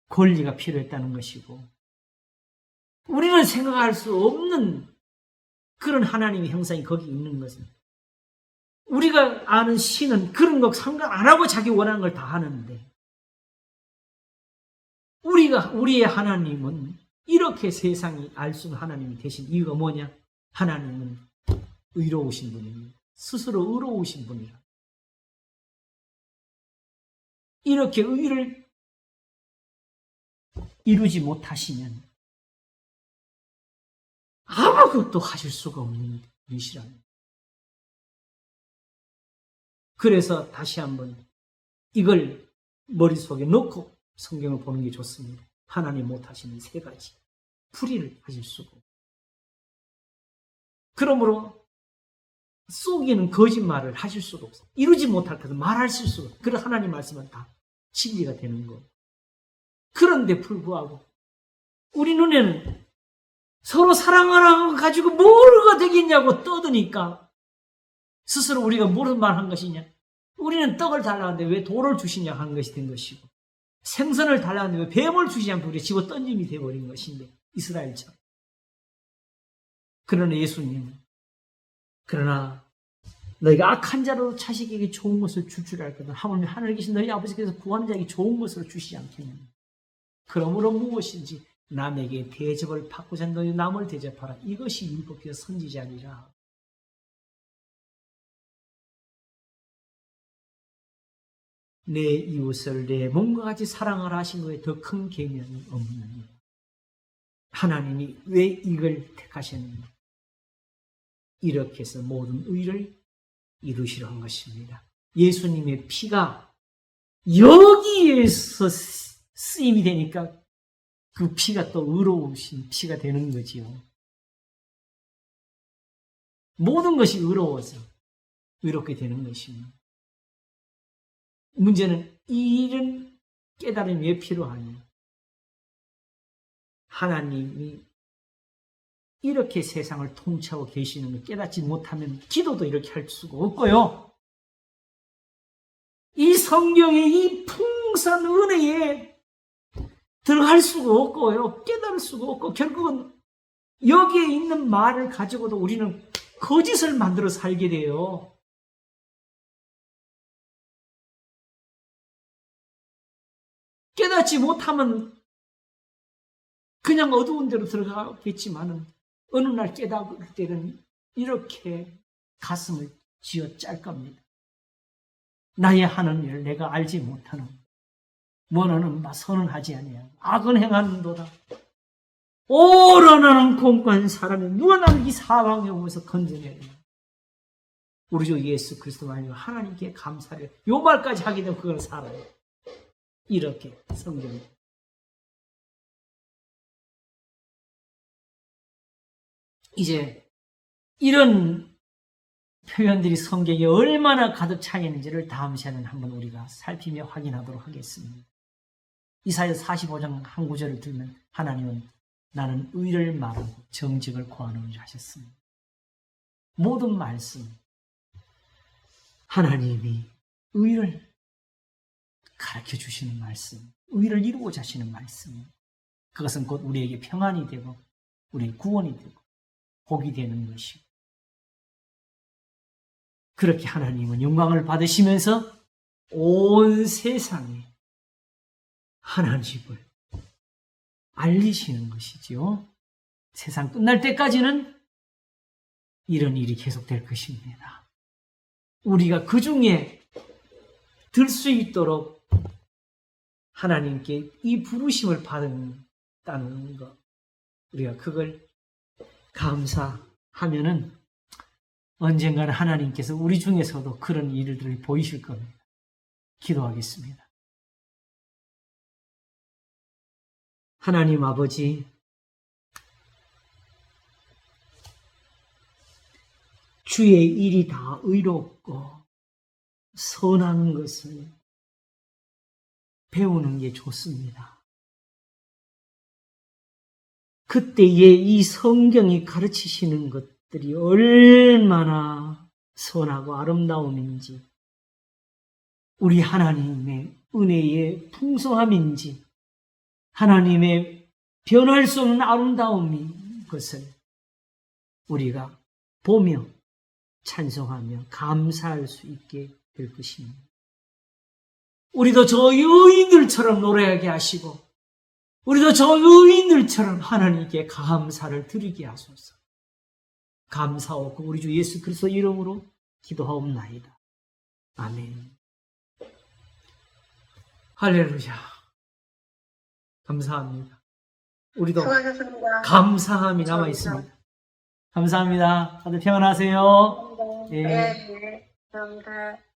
Speaker 2: 권리가 필요했다는 것이고 우리는 생각할 수 없는 그런 하나님의 형상이 거기 있는 것은 우리가 아는 신은 그런 거 상관 안 하고 자기 원하는 걸 다 하는데 우리의 하나님은 이렇게 세상이 알 수 있는 하나님이 되신 이유가 뭐냐? 하나님은 의로우신 분입니다. 스스로 의로우신 분이라. 이렇게 의를 이루지 못하시면 아무것도 하실 수가 없는 분이시랍니다. 그래서 다시 한번 이걸 머릿속에 넣고 성경을 보는 게 좋습니다. 하나님 못하시는 세 가지. 불의를 하실 수가 없고 그러므로 속이는 거짓말을 하실 수가 없어요. 이루지 못할 것을 말하실 수가 없어요. 그래서 하나님 말씀은 다 진리가 되는 거예요. 그런데 불구하고 우리 눈에는 서로 사랑을 가지고 뭐가 되겠냐고 떠드니까 스스로 우리가 무슨 말 한 것이냐? 우리는 떡을 달라는데 왜 돌을 주시냐 한 것이 된 것이고 생선을 달라는데 왜 뱀을 주시지 않고 우리가 집어 던짐이 되어버린 것인데 이스라엘처럼. 그러나 예수님은 그러나 너희가 악한 자로 자식에게 좋은 것을 줄 알거든 하물며 하늘에 계신 너희 아버지께서 구하는 자에게 좋은 것을 주시지 않겠느냐. 그러므로 무엇인지 남에게 대접을 받고자 너희 남을 대접하라. 이것이 율법과 선지자니라. 내 이웃을 내 몸과 같이 사랑하라 하신 거에 더 큰 계명이 없느니라. 하나님이 왜 이걸 택하셨느냐. 이렇게 해서 모든 의를 이루시려 한 것입니다. 예수님의 피가 여기에서 쓰임이 되니까 그 피가 또 의로우신 피가 되는 거지요. 모든 것이 의로워서 의롭게 되는 것입니다. 문제는 이런 깨달음이 왜 필요하냐. 하나님이 이렇게 세상을 통치하고 계시는 걸 깨닫지 못하면 기도도 이렇게 할 수가 없고요. 이 성경의 이 풍성한 은혜에 들어갈 수가 없고요. 깨달을 수가 없고 결국은 여기에 있는 말을 가지고도 우리는 거짓을 만들어 살게 돼요. 깨닫지 못하면 그냥 어두운 데로 들어가겠지만은 어느 날 깨닫을 때는 이렇게 가슴을 쥐어 짤 겁니다. 나의 하는 일을 내가 알지 못하는 뭐는 선언하지 아니하고 악은 행하는도다. 오로나는 공고한 사람이 누가 나를 이 사방에 오면서 건져내느냐. 우리 주 예수 그리스도 말이요 하나님께 감사를 요 말까지 하게 되면 그걸 살아요. 이렇게 성경이. 이제 이런 표현들이 성경에 얼마나 가득 차 있는지를 다음 시간에 한번 우리가 살피며 확인하도록 하겠습니다. 이사야 45장 한 구절을 들면 하나님은 나는 의를 말하고 정직을 구하는 줄 하셨습니다. 모든 말씀 하나님이 의를 가르쳐 주시는 말씀, 의를 이루고자 하시는 말씀. 그것은 곧 우리에게 평안이 되고 우리의 구원이 되고 복이 되는 것이고 그렇게 하나님은 영광을 받으시면서 온 세상에 하나님을 알리시는 것이지요. 세상 끝날 때까지는 이런 일이 계속될 것입니다. 우리가 그 중에 들 수 있도록 하나님께 이 부르심을 받았다는 것, 우리가 그걸 감사하면은 언젠가는 하나님께서 우리 중에서도 그런 일들을 보이실 겁니다. 기도하겠습니다. 하나님 아버지, 주의 일이 다 의롭고 선한 것을 배우는 게 좋습니다. 그때에 이 성경이 가르치시는 것들이 얼마나 선하고 아름다움인지, 우리 하나님의 은혜의 풍성함인지, 하나님의 변할 수 없는 아름다움인 것을 우리가 보며 찬송하며 감사할 수 있게 될 것입니다. 우리도 저 여인들처럼 노래하게 하시고, 우리도 저 여인들처럼 하나님께 감사를 드리게 하소서. 감사하고 우리 주 예수 그리스도 이름으로 기도하옵나이다. 아멘. 할렐루야. 감사합니다. 우리도
Speaker 1: 수고하셨습니다.
Speaker 2: 감사함이 남아 있습니다. 감사합니다. 다들 평안하세요.
Speaker 1: 네, 네. 감사합니다.